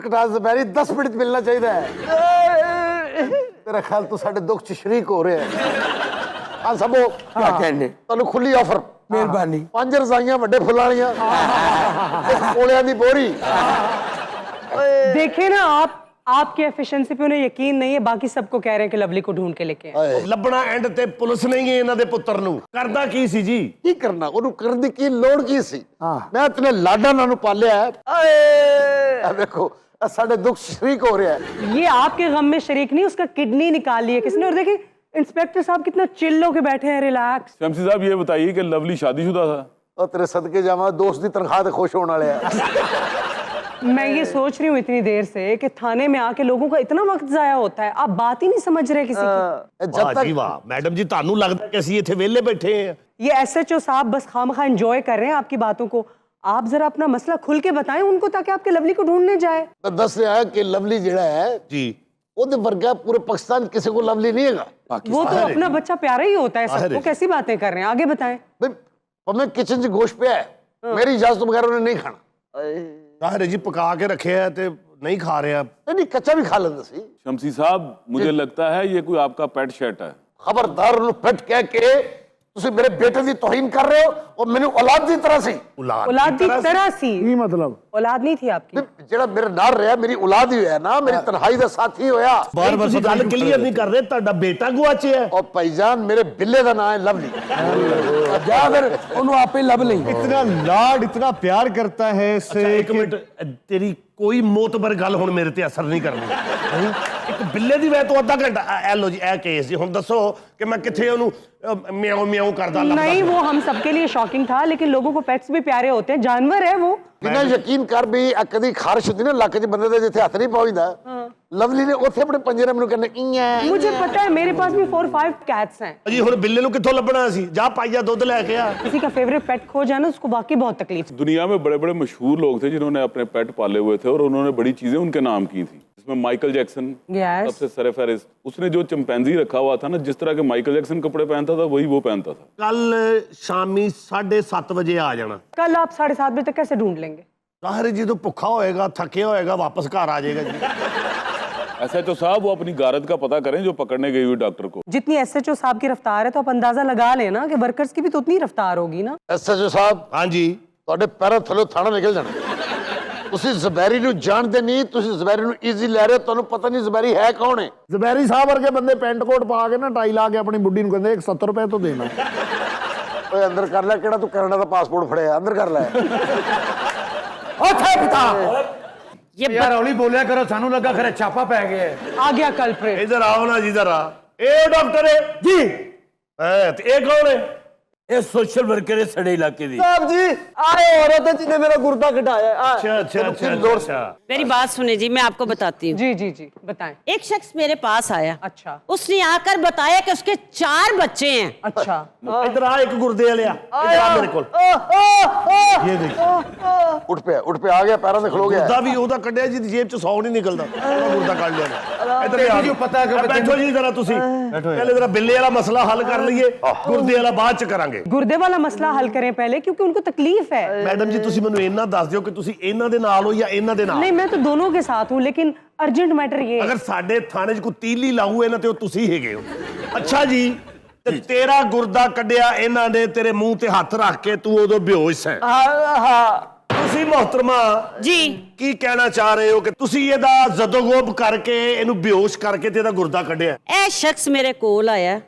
कटा से पहले 10 मिनट मिलना चाहिए है तेरा ख्याल तो साढ़े दुख च शरीक हो रहे हैं हाँ सबो क्या कहने ਤੁਹਾਨੂੰ ਖੁੱਲੀ ਆਫਰ ਮਿਹਰਬਾਨੀ। 5 ਰਜ਼ਾਈਆਂ ਵੱਡੇ ਫੁੱਲਾਂ ਵਾਲੀਆਂ ਇੱਕ ਕੋਲਿਆਂ ਦੀ ਬੋਰੀ देखे ना आपकी एफिशिएंसी पे उन्हें यकीन नहीं है, बाकी सबको कह रहे हैं कि लवली को ढूंढ के लेके आए। ਲੱਭਣਾ ਐਂਡ ਤੇ ਪੁਲਿਸ ਨਹੀਂ ਹੈ ਇਹਨਾਂ ਦੇ ਪੁੱਤਰ ਨੂੰ ਕਰਦਾ ਕੀ ਸੀ ਜੀ ਕੀ ਕਰਨਾ ਉਹਨੂੰ ਕਰਨ ਦੀ ਕੀ ਲੋੜ ਕੀ ਸੀ ਮੈਂ ਇਤਨੇ ਲਾਡਾਂ ਨਾਲ ਨੂੰ ਪਾਲਿਆ ਹੈ ਦੇਖੋ ਸਾਡੇ ਦੁੱਖ ਸ਼ਰੀਕ ਹੋ ਰਿਹਾ ਹੈ ये आपके गम में शरीक नहीं, उसका किडनी निकाल ली है किसने। और देखिए इंस्पेक्टर साहब कितना चिल होके बैठे हैं, रिलैक्स। शमसी साहब ये बताइए कि लवली शादीशुदा था? ਉਹ ਤੇਰੇ ਸਦਕੇ ਜਾਵਾਂ ਦੋਸਤ ਦੀ ਤਨਖਾਹ ਤੇ ਖੁਸ਼ ਹੋਣ ਵਾਲੇ ਆ मैं ये सोच रही हूँ इतनी देर से कि थाने में आके लोगों का इतना वक्त जाया होता है, आप बात ही नहीं समझ रहे किसी की। ਜਦ ਵਾਹ ਜੀ ਵਾਹ ਮੈਡਮ ਜੀ ਤੁਹਾਨੂੰ ਲੱਗਦਾ ਕਿ ਅਸੀਂ ਇੱਥੇ ਵਿਹਲੇ ਬੈਠੇ ਹਾਂ ये SHO साहब बस खामखा एंजॉय कर रहे हैं आपकी बातों को। आप जरा अपना मसला खुल के बताएं उनको ताकि आपके लवली को ढूंढने जाए। ਤਾਂ ਦੱਸ ਰਿਹਾ ਕਿ ਲਵਲੀ ਜਿਹੜਾ ਹੈ ਜੀ ਉਹਦੇ ਵਰਗਾ ਪੂਰੇ ਪਾਕਿस्तान किसी को लवली नहीं हैगा वो तो अपना बच्चा प्यारा ही होता है सबको, कैसी बातें कर रहे हैं, आगे बताएं। भाई हमें किचन च गोश्त पे है मेरी इजाजत बगैर उन्हें नहीं खाना ਤਾਹਰੇ ਜੀ ਪਕਾ ਕੇ ਰੱਖਿਆ ਤੇ नहीं खा रहा नहीं कच्चा भी खा लेंदा सी शमसी साहब मुझे लगता है ये कोई आपका पेट शर्ट है। खबरदार ਉਹਨੂੰ ਪਿੱਟ ਕਹਿ ਕੇ ਤੁਸੀਂ ਮੇਰੇ ਬੇਟੇ ਦੀ ਤੋਹੀਨ ਕਰ ਰਹੇ ਹੋ ਉਹ ਮੈਨੂੰ ਔਲਾਦ ਦੀ ਤਰ੍ਹਾਂ ਸੀ औलाद की तरह सी? की मतलब औलाद नहीं थी आपकी? ਜਿਹੜਾ ਮੇਰੇ ਨਾਲ ਰਿਹਾ ਮੇਰੀ ਔਲਾਦ ਹੀ ਹੋਇਆ ਨਾ ਮੇਰੀ ਤਨਹਾਈ ਦਾ ਸਾਥੀ ਹੋਇਆ ਬਾਰ ਬਾਰ ਤੁਸੀਂ ਗੱਲ ਕਲੀਅਰ ਨਹੀਂ ਕਰ ਰਹੇ ਤੁਹਾਡਾ ਬੇਟਾ ਗੁਆਚਿਆ और भाईजान मेरे बिल्ले का नाम है लवली ਜਾ ਫਿਰ ਉਹਨੂੰ ਆਪੇ ਲੱਭ ਲਈ। इतना लाड इतना प्यार करता है इससे ਇੱਕ ਮਿੰਟ ਤੇਰੀ ਕੋਈ ਮੋਤਬਰ ਗੱਲ ਹੁਣ ਮੇਰੇ ਤੇ ਅਸਰ ਨਹੀਂ ਕਰਨੀ ਇੱਕ ਬਿੱਲੇ ਦੀ ਵੈ ਤੋਂ ਅੱਧਾ ਘੰਟਾ ਐ ਲੋ ਜੀ ਇਹ ਕੇਸ ਜੀ ਹੁਣ ਦੱਸੋ ਕਿ ਮੈਂ ਕਿੱਥੇ ਉਹਨੂੰ ਮਿਆਉ ਮਿਆਉ ਕਰਦਾ ਲੱਭਦਾ नहीं, वो हम सबके लिए शॉकिंग था, लेकिन लोगों को पेट्स भी प्यारे होते हैं, जानवर है वो। बिना यकीन कर भी कदी खारिश होती ना ਲੱਕ 'ਚ ਬੰਦੇ ਦੇ ਜਿੱਥੇ ਹੱਥ ਨਹੀਂ ਪਹੁੰਚਦਾ ਲਵਲੀ ਨੇ ਉੱਥੇ ਆਪਣੇ ਪੰਜੇ ਨਾਲ ਮੈਨੂੰ ਕਹਿੰਦੇ मुझे पता है मेरे पास भी 4-5 कैट्स हैं। ਜੀ ਹੁਣ ਬਿੱਲੇ ਨੂੰ ਕਿੱਥੋਂ ਲੱਭਣਾ ਸੀ ਜਾ ਪਾਈਆ ਦੁੱਧ ਲੈ ਕੇ ਆ किसी का फेवरेट पेट खो जाए ना उसको वाकई बहुत तकलीफ। दुनिया में बड़े बड़े मशहूर लोग थे जिन्होंने अपने पेट पाले हुए थे और उन्होंने बड़ी चीजें उनके नाम की थी। इसमें माइकल जैक्सन Yes. सबसे सरफहरिस्त, उसने जो चिंपैंजी रखा हुआ था ना, जिस तरह के माइकल जैक्सन कपड़े पहनता था वही वो पहनता था। ਕੱਲ ਸ਼ਾਮੀ 7:30 ਵਜੇ ਆ ਜਾਣਾ कल आप 7:30 बजे तक कैसे ढूंढ लेंगे? ਤਾਹਰੇ ਜਦੋਂ ਭੁੱਖਾ ਹੋਏਗਾ ਥੱਕਿਆ ਹੋਏਗਾ ਵਾਪਸ ਘਰ ਆ ਜਾਏਗਾ ਜੀ SHO साहब वो अपनी गारत का पता करें जो पकड़ने गई हुई डॉक्टर को। जितनी SHO साहब की रफ्तार है तो आप अंदाजा लगा लेना कि वर्कर्स की भी तो उतनी रफ्तार होगी ना। ਐਸਐਚਓ ਸਾਹਿਬ ਹਾਂਜੀ ਤੁਹਾਡੇ ਪੈਰਾਂ ਥੱਲੇ ਥਾਣਾ ਨਿਕਲ ਜਾਣਾ ਤੁਸੀਂ ਜ਼ਬੈਰੀ ਨੂੰ ਜਾਣਦੇ ਨਹੀਂ ਤੁਸੀਂ ਜ਼ਬੈਰੀ ਨੂੰ ਈਜ਼ੀ ਲੈ ਰਹੇ ਹੋ ਤੁਹਾਨੂੰ ਪਤਾ ਨਹੀਂ ਜ਼ਬੈਰੀ ਹੈ ਕੌਣ ਹੈ ਜ਼ਬੈਰੀ ਸਾਹਿਬ ਵਰਗੇ ਬੰਦੇ ਪੈਂਟ ਕੋਟ ਪਾ ਕੇ ਨਾ ਟਾਈ ਲਾ ਕੇ ਆਪਣੀ ਬੁੱਢੀ ਨੂੰ ਕਹਿੰਦੇ 170 ਰੁਪਏ ਤੋਂ ਦੇਣਾ ਓਏ ਅੰਦਰ ਕਰ ਲੈ ਕਿਹੜਾ ਤੂੰ ਕੈਨੇਡਾ ਦਾ ਪਾਸਪੋਰਟ ਫੜਿਆ ਅੰਦਰ ਕਰ ਲੈ ਉੱਥੇ ਪਿਤਾ ਯਾਰ ਹੌਲੀ ਬੋਲਿਆ ਕਰੋ ਸਾਨੂੰ ਲੱਗਾ ਖਰੇ ਛਾਪਾ ਪੈ ਗਿਆ आ गया कल्प्रिट। ਇਧਰ ਆਓ ਨਾ ਜੀ ਜ਼ਰਾ ਇਹ ਡਾਕਟਰ ਹੈ ਜੀ ਤੇ ਇਹ ਕੌਣ ਹੈ ਇਹ ਸੋਸ਼ਲ ਵਰਕਰ ਹੈ ਸਾਡੇ ਇਲਾਕੇ ਦੀ। साहब जी आए औरत है जिन्हें मेरा गुर्दा कटाया है। अच्छा अच्छा अच्छा अच्छा मेरी बात सुने जी, मैं आपको बताती हूँ। जी जी जी बताएं। एक शख्स मेरे पास आया, अच्छा उसने आकर बताया कि उसके 4 बच्चे हैं। अच्छा इधर आ एक गुर्दे वाले इधर आ मेरे को ये देख उठ पे आ गया, पैरों से खलो गया। गुर्दा भी ਉਹਦਾ ਕੱਢਿਆ ਜੀ ਦੀ ਜੇਬ ਚ 100 ਨਹੀਂ ਨਿਕਲਦਾ ਉਹਦਾ ਗੁਰਦਾ ਕੱਢ ਲਿਆ ਇਧਰ ਆ ਤੈਨੂੰ ਪਤਾ ਕਿ ਬੈਠੋ ਜੀ ਜਰਾ ਤੁਸੀਂ ਪਹਿਲੇ ਜਰਾ ਬਿੱਲੇ ਵਾਲਾ ਮਸਲਾ ਹੱਲ ਕਰ ਲਈਏ ਗੁਰਦੇ ਵਾਲਾ ਬਾਅਦ ਚ ਕਰਾਂਗੇ। गुर्दे वाला मसला हल करें पहले क्योंकि उनको तकलीफ है। ਮੈਡਮ ਜੀ ਤੁਸੀਂ ਮੈਨੂੰ ਇਹਨਾਂ ਦੱਸ ਦਿਓ ਕਿ ਤੁਸੀਂ ਇਹਨਾਂ ਦੇ ਨਾਲ ਹੋ ਜਾਂ ਇਹਨਾਂ ਦੇ ਨਾਲ। नहीं मैं तो दोनों के साथ हूँ लेकिन अर्जेंट मैटर ये है। ਅਗਰ ਸਾਡੇ ਥਾਣੇ 'ਚ ਕੋਈ ਤੀਲੀ ਲਾਊ ਇਹਨਾਂ ਤੇ ਉਹ ਤੁਸੀਂ ਹੈਗੇ ਹੋ। ਅੱਛਾ ਜੀ ਤੇ ਤੇਰਾ ਗੁਰਦਾ ਕੱਢਿਆ ਇਹਨਾਂ ਨੇ ਤੇਰੇ ਮੂੰਹ ਤੇ ਹੱਥ ਰੱਖ ਕੇ ਤੂੰ ਉਦੋਂ ਬੇਹੋਸ਼ ਹੈ। ਤੁਸੀਂ ਮੁਹਤਰਮਾ जी ਕੀ ਕਹਿਣਾ ਚਾਹ ਰਹੇ ਹੋ ਕਿ ਤੁਸੀਂ ਇਹਦਾ ਜ਼ਦੋਗੋਬ ਕਰਕੇ ਇਹਨੂੰ ਬੇਹੋਸ਼ ਕਰਕੇ ਤੇ ਇਹਦਾ ਗੁਰਦਾ ਕੱਢਿਆ? ਇਹ ਸ਼ਖਸ ਮੇਰੇ ਕੋਲ ਆਇਆ,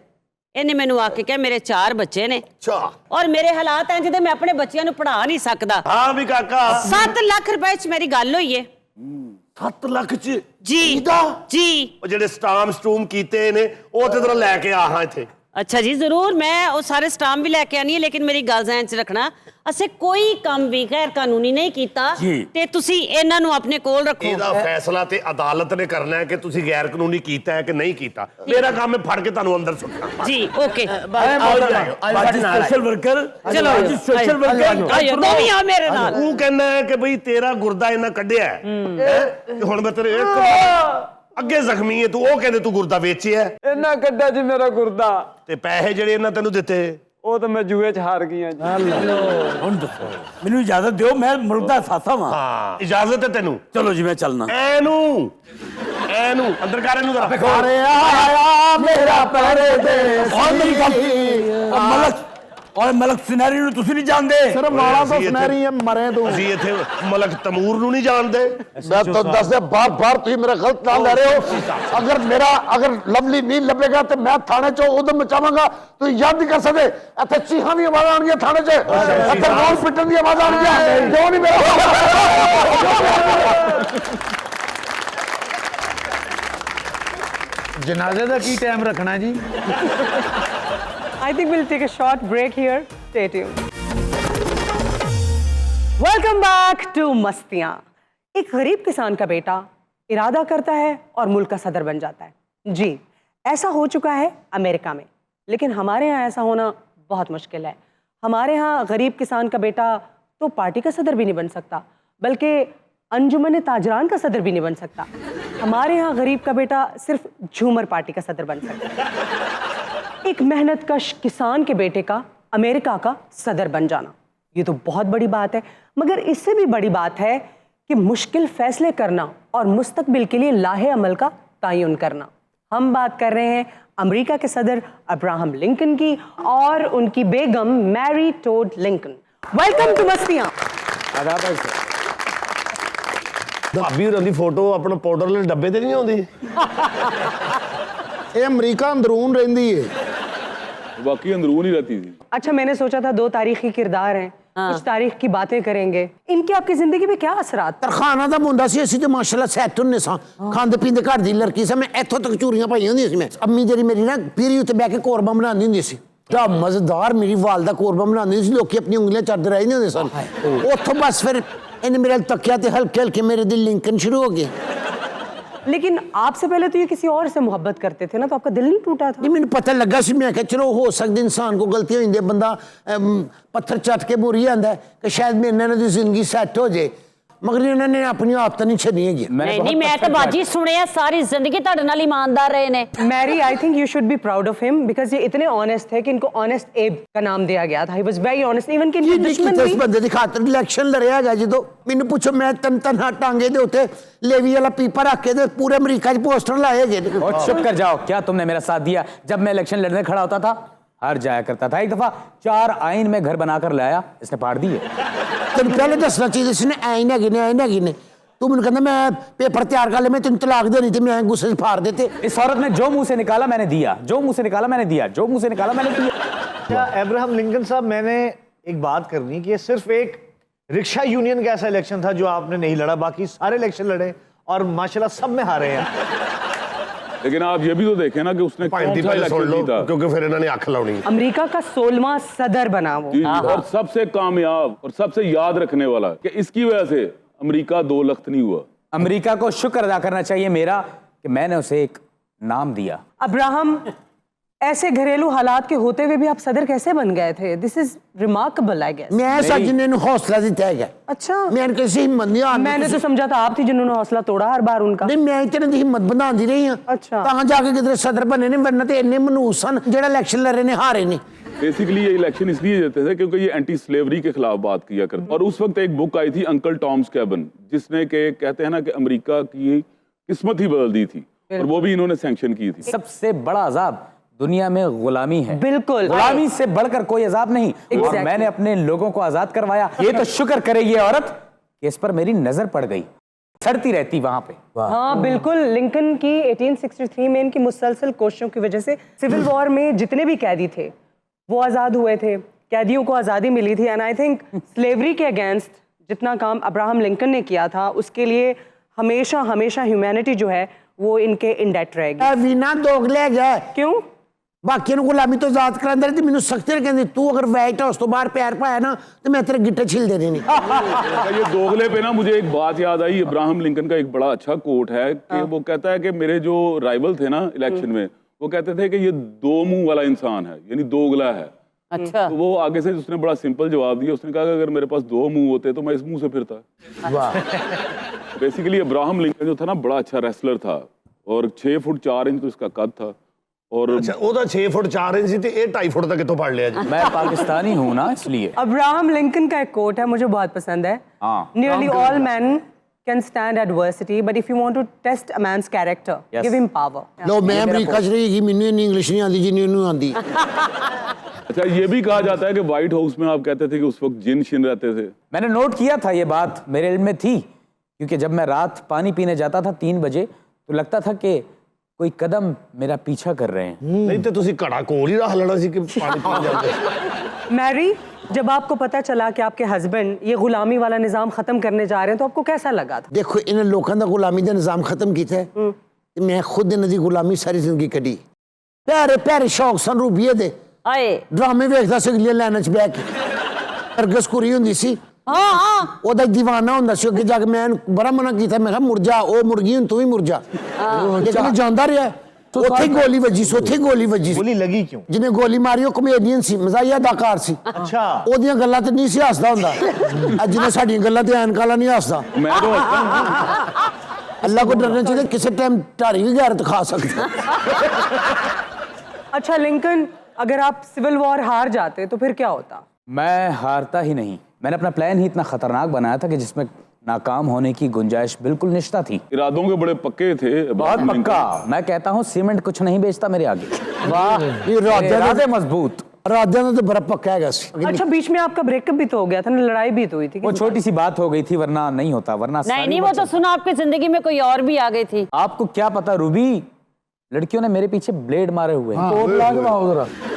ਇਹਨੇ ਮੈਨੂੰ ਆ ਕੇ ਕਿਹਾ ਮੇਰੇ 4 ਬੱਚੇ ਨੇ ਅੱਛਾ ਔਰ ਮੇਰੇ ਹਾਲਾਤ ਐਂ ਜਿਹਦੇ ਮੈਂ ਆਪਣੇ ਬੱਚਿਆਂ ਨੂੰ ਪੜ੍ਹਾ ਨਹੀਂ ਸਕਦਾ। ਹਾਂ ਵੀ ਕਾਕਾ 7 ਲੱਖ ਰੁਪਏ 'ਚ ਮੇਰੀ ਗੱਲ ਹੋਈ ਏ। 7 ਲੱਖ 'ਚ ਜੀ ਇਹਦਾ ਜੀ ਉਹ ਜਿਹੜੇ ਸਟੂਮ ਕੀਤੇ ਨੇ ਉਹ ਤੇ ਜਰਾ ਲੈ ਕੇ ਆ ਹਾਂ ਇੱਥੇ। अच्छा जी जरूर, मैं वो सारे स्टाम्प भी लेके आनी है, लेकिन मेरी गल ज़हन च रखना असें कोई काम भी गैर कानूनी नहीं कीता ते तुसी इन्हां नूं अपने कोल रखो। ਇਹਦਾ ਫੈਸਲਾ ਤੇ ਅਦਾਲਤ ਨੇ ਕਰਨਾ ਹੈ ਕਿ ਤੁਸੀਂ ਗੈਰ ਕਾਨੂੰਨੀ ਕੀਤਾ ਹੈ ਕਿ ਨਹੀਂ ਕੀਤਾ। ਮੇਰਾ ਕੰਮ ਹੈ ਫੜ ਕੇ ਤੁਹਾਨੂੰ ਅੰਦਰ ਸੁੱਟਣਾ। जी ओके सोशल वर्कर चलो सोशल वर्कर आयो तुम भी आओ मेरे नाल। ਤੂੰ ਕਹਿੰਦਾ ਹੈ ਕਿ ਬਈ ਤੇਰਾ ਗੁਰਦਾ ਇਹਨਾਂ ਕੱਢਿਆ ਹੈ ਹੈਂ? ਤੇ ਹੁਣ ਮੈਂ ਤੇਰੇ ਇੱਕ ਅੱਗੇ ਜ਼ਖਮੀ ਹੈ ਤੂੰ ਉਹ ਕਹਿੰਦੇ ਤੂੰ ਗੁਰਦਾ ਵੇਚਿਆ ਹੈ। इन्ना कड्डा जी मेरा गुर्दा, ਤੇ ਪੈਸੇ ਜਿਹੜੇ ਇਹਨਾਂ ਤੈਨੂੰ ਦਿੱਤੇ वो तो मैं जुए च हार गई जी। ਹੁਣ ਦੱਸੋ ਮੈਨੂੰ ਇਜਾਜ਼ਤ ਦਿਓ, ਮੈਂ ਮੁਲਕ ਦਾ ਸਾਥਾ ਵਾਂ। ਹਾਂ ਇਜਾਜ਼ਤ ਹੈ ਤੈਨੂੰ। ਚਲੋ ਜੀ ਮੈਂ ਚੱਲਣਾ। ਐਨੂੰ ਅੰਦਰ ਕਰ ਇਹਨੂੰ ਜ਼ਰਾ। ਅਰੇ ਆਇਆ ਮੇਰਾ ਪਰਦੇਸ ਔਰ ਮੇਰੀ ਗੱਲ ਮਲਕ ਸਿਨਾਰੀ ਨੂੰ ਤੁਸੀਂ ਨਹੀਂ ਜਾਣਦੇ। ਸਿਰਫ ਵਾਲਾ ਤਾਂ ਸੁਨਹਿਰੀ ਹੈ ਮਰੇ ਤੂੰ। ਅਸੀਂ ਇੱਥੇ ਮਲਕ ਤਮੂਰ ਨੂੰ ਨਹੀਂ ਜਾਣਦੇ। मैं तो दस बार तुम मेरा गलत नाम ले रहे हो। अगर लवली नहीं लभेगा तो मैं थाने चो उदम मचावांगा। तुम याद नहीं कर सकते इतने चीखा दी आवाज आनी थाने च, इतने रोल पिटन की आवाज आनी क्यों नहीं मेरा ਜਨਾਜ਼ੇ ਦਾ ਕੀ ਟਾਈਮ ਰੱਖਣਾ ਜੀ? I think we'll take a short break here. Stay tuned. Welcome back to मस्तियां। एक गरीब किसान का बेटा इरादा करता है और मुल्क का सदर बन जाता है। जी ऐसा हो चुका है अमेरिका में, लेकिन हमारे यहाँ ऐसा होना बहुत मुश्किल है। हमारे यहाँ गरीब किसान का बेटा तो पार्टी का सदर भी नहीं बन सकता, बल्कि अंजुमन ताजरान का सदर भी नहीं बन सकता। हमारे यहाँ गरीब का बेटा सिर्फ झूमर पार्टी का सदर बन सकता है। एक मेहनतकश किसान के बेटे का अमेरिका का सदर बन जाना, ये तो बहुत बड़ी बात है। मगर इससे भी बड़ी बात है कि मुश्किल फैसले करना और मुस्तकबिल के लिए लाहे अमल का तयन करना। हम बात कर रहे हैं अमेरिका के सदर अब्राहम लिंकन की और उनकी बेगम Mary Todd Lincoln. Welcome to Mastiyan. ਭਾਬੀ ਹੋਰਾਂ ਦੀ ਫੋਟੋ ਆਪਣਾ ਪਾਊਡਰ ਵਾਲੇ ਡੱਬੇ ਤੇ ਨਹੀਂ ਆਉਂਦੀ? ਇਹ ਅਮਰੀਕਾ ਅੰਦਰੂਨ ਰਹਿੰਦੀ ਏ। बाकी अंदरून ही रहती थी। अच्छा मैंने सोचा था 2 तारीखी किरदार हैं, कुछ तारीख की बातें करेंगे। इनके आपकी जिंदगी में क्या असरात? ਤਰਖਾਨਾ ਦਾ ਮੁੰਡਾ ਸੀ, ਅਸੀਂ ਤੇ ਮਾਸ਼ਾਅੱਲਾ ਸੈੱਟ ਹੁੰਨੇ ਸਾਂ, ਖਾਂਦੇ ਪੀਂਦੇ ਘਰ ਦੀ ਲੜਕੀ ਸੀ। ਮੈਂ ਇੱਥੋਂ ਤੱਕ ਚੂਰੀਆਂ ਪਾਈਆਂ ਹੁੰਦੀਆਂ ਸੀ। ਮੈਂ ਅੰਮੀ ਜਿਹੜੀ ਮੇਰੀ ਨਾ ਪੀਰੀ ਉੱਤੇ ਬਹਿ ਕੇ ਕੋਰਮਾ ਬਣਾਉਂਦੀ ਹੁੰਦੀ ਸੀ। ਤਾਂ ਮਜ਼ੇਦਾਰ ਮੇਰੀ ਵਾਲਦਾ ਕੋਰਮਾ ਬਣਾਉਂਦੀ ਸੀ, ਲੋਕੀ ਆਪਣੀ ਉਂਗਲੀਆਂ ਚੱਟਦੇ ਰਹਿੰਦੇ ਹੁੰਦੇ ਸਨ। ਉੱਥੋਂ ਬਸ ਫਿਰ ਇਹਨੇ ਮੇਰੇ ਤੱਕਿਆ ਤੇ ਹਲਕੇ ਹਲਕੇ ਮੇਰੇ ਦਿਲ ਲਿੰਕਨ शुरू हो गए। लेकिन आपसे पहले तो ये किसी और से मोहब्बत करते थे ना, तो आपका दिल नहीं टूटा था? नहीं मैंने पता लगा सी, मैं क्या चलो हो सकती इंसान को गलती हो जाती है, बंदा पत्थर चट के मुरी आंदा है कि शायद मेरे नाल दी जिंदगी सेट हो जाए, मगर इन्होंने अपनी आदत नहीं छड़ी है। नहीं मैं तो बाजी सुने सारी जिंदगी तुहाडे नाल ईमानदार रहे ने। Mary I think you should be proud of him because ये इतने ऑनेस्ट थे कि इनको ऑनेस्ट एब का नाम दिया गया था। He was very honest even कि इनके दुश्मन भी बंदे दी खातर इलेक्शन लड़िया गया जो मैनू पूछो मैं तन टांगे दे उत्ते लेवी वाला पीपा रख के पूरे अमरीका च पोस्टर लाए गए। चुप कर जाओ, क्या तुमने मेरा साथ दिया जब मैं इलेक्शन लड़ने खड़ा होता था? हार जाया करता था। एक दफा 4 आइन में घर बनाकर लाया, इसने फाड़ दिए। तेन पहले दसना चाहिए, इसने आइन है ने तू मैंने कहना मैं पेपर तैयार कर ले, मैं तेन तलाक देनी थी, मैं गुस्से से फाड़ देते। इस औरत ने जो मुंह से निकाला मैंने दिया, जो मुंह से निकाला मैंने दिया, जो मुंह से निकाला मैंने दिया। अब्राहम लिंकन साहब, मैंने एक बात करनी कि ये सिर्फ एक रिक्शा यूनियन का ऐसा इलेक्शन था जो आपने नहीं लड़ा, बाकी सारे इलेक्शन लड़े और माशाल्लाह सब में हारे हैं। लेकिन आप ये भी तो देखें ना कि उसने कौन सा इलेक्शन जीता, क्योंकि फिर इन्होंने अख लाउनी है। अमेरिका का 16वां सदर बना वो। जी, और सबसे कामयाब और सबसे याद रखने वाला कि इसकी वजह से अमेरिका 2 लख्त नहीं हुआ। अमेरिका को शुक्र अदा करना चाहिए मेरा कि मैंने उसे एक नाम दिया। अब्राहम, ऐसे घरेलू हालात के होते हुए भी आप सदर कैसे बन गए थे? This is remarkable I guess. मैं ऐसा जिन्होंने हौसला दिता है। अच्छा, मैंने कैसे हिम्मत नहीं आती। मैंने तो समझा था आप थी जिन्होंने हौसला तोड़ा हर बार उनका। नहीं, मैं इतने दी हिम्मत बनाती रही हूं। अच्छा, तां जाके किधर सदर बने ने, वरना तो इन्ने मनूस सन जेड़ा इलेक्शन लड़े ने हारे नहीं। बेसिकली ये इलेक्शन इसलिए जीते थे क्योंकि ये एंटी स्लेवरी के खिलाफ बात किया करते। और उस वक्त एक बुक आई थी अंकल टॉम्स कैबिन, जिसने के कहते हैं ना कि अमेरिका की किस्मत ही बदल दी थी, और वो भी इन्होंने सैंक्शन की थी। सबसे बड़ा अजाब दुनिया में गुलामी है। बिल्कुल, गुलामी से बढ़कर कोई अजाब नहीं। और मैंने अपने लोगों को आजाद करवाया। ये तो शुक्र करे ये औरत कि इस पर मेरी नजर पड़ गई, सड़ती रहती वहां पे। हाँ बिल्कुल, लिंकन की 1863 में इनकी मुसलसल कोशिशों की वजह से सिविल वॉर में जितने भी कैदी थे वो आज़ाद हुए थे, कैदियों को आज़ादी मिली थी। एंड आई थिंक स्लेवरी के अगेंस्ट जितना काम अब्राहम लिंकन ने किया था उसके लिए हमेशा हमेशा ह्यूमैनिटी जो है वो इनके इन डेट रहेगी। वीना दोगले गए क्यों? बाकी गुलामी तो आजाद करा दे रही। मैनू सख्ती कहती तू अगर व्हाइट हाउस तो बाहर पैर पाया ना तो मैं तेरे गिट्टे छिल दे देनी। ये दोगले पे ना मुझे एक बात याद आई। अब्राहम लिंकन का एक बड़ा अच्छा कोट है कि वो कहता है कि मेरे जो राइवल थे ना इलेक्शन में, वो कहते थे कि ये 2 मुंह वाला इंसान है, यानी दोगला है। अच्छा, तो वो आगे से उसने बड़ा सिंपल जवाब दिया। उसने कहा कि अगर मेरे पास 2 मुंह होते तो मैं इस मुंह से फिरता। वाह। बेसिकली अब्राहम लिंकन जो था ना बड़ा अच्छा रेसलर था, और 6 फुट 4 इंच तो इसका कद था। और अच्छा, ਉਹਦਾ 6 ਫੁੱਟ 4 ਇੰਚ ਸੀ ਤੇ ਇਹ 2.5 फुट ਦਾ ਕਿੱਥੋਂ ਪੜ लिया जी? मैं पाकिस्तानी हूं ना इसलिए। अब्राहम लिंकन का एक कोट है मुझे बहुत पसंद है। Nearly all man can stand adversity but if you want to test a man's character give him power. लो मैं अमेरिका च रही, मैनू इन्नी इंग्लिश नहीं आती जिन्नी इन्नू आती। अच्छा, ये भी कहा जाता है कि व्हाइट हाउस में आप कहते थे कि उस वक्त जिन शिन रहते थे। मैंने नोट किया था, ये बात मेरे इल्म में थी, क्योंकि जब मैं रात पानी पीने जाता था 3 बजे तो लगता था कि कोई कदम मेरा पीछा कर रहे हैं। नहीं तो तुसी घड़ा कोल ही रख लेना सी कि पानी पी जाओगे। मैरी, जब आपको पता चला कि आपके हस्बैंड ये गुलामी वाला निजाम खत्म करने जा रहे हैं तो आपको कैसा लगा था? देखो इन्हें लोगों का गुलामी का निजाम खत्म किया है, मैं खुद इन्हें दी गुलामी सारी जिंदगी कटी। प्यारे प्यारे शौक सन रूपये दे आए ड्रामे वेखदा सी अगली लाइन च बैठ के। अर्गस कुरी हुंदी सी, हाँ हाँ, ओदा दीवाना हुंदा सी। अगे जाके मैं बड़ा मना कीता, मैं कहा मुड़ जा, ओ मुर्गी हुन तू भी मुड़ जा। लेकिन जानदा रहा उत्थे गोली वजी सी, उत्थे गोली वजी सी। गोली लगी क्यों? जिन्हें गोली मारी वो कॉमेडियन सी, मजाहिया अदाकार सी। अच्छा, ओदियां गल्लां ते नहीं सी हसदा हुंदा, अज जिन्हें साडियां गल्लां ते ऐनक वाला नहीं हसदा। मैं तो हंसता हूं। अल्लाह को डरना चाहिए, किसी टाइम ढारी भी गैरत खा सकते। अच्छा लिंकन, अगर आप सिविल वॉर हार जाते तो फिर क्या होता? मैं हारता ही नहीं। मैंने अपना प्लान ही इतना खतरनाक बनाया था कि जिसमें नाकाम होने की गुंजाइश बिल्कुल निश्चित थी। इरादों के बड़े पक्के थे। बहुत पक्का। मैं कहता हूँ सीमेंट कुछ नहीं बेचता मेरे आगे। वाह, इरादे मजबूत। इरादे तो बड़ा पक्का है। अच्छा, बीच में आपका ब्रेकअप भी तो हो गया था ना, लड़ाई भी तो हुई थी। वो छोटी सी बात हो गई थी, वरना नहीं होता। वरना नहीं, वो तो सुना आपकी जिंदगी में कोई और भी आ गई थी। आपको क्या पता रूबी, लड़कियों ने मेरे पीछे ब्लेड मारे हुए हैं।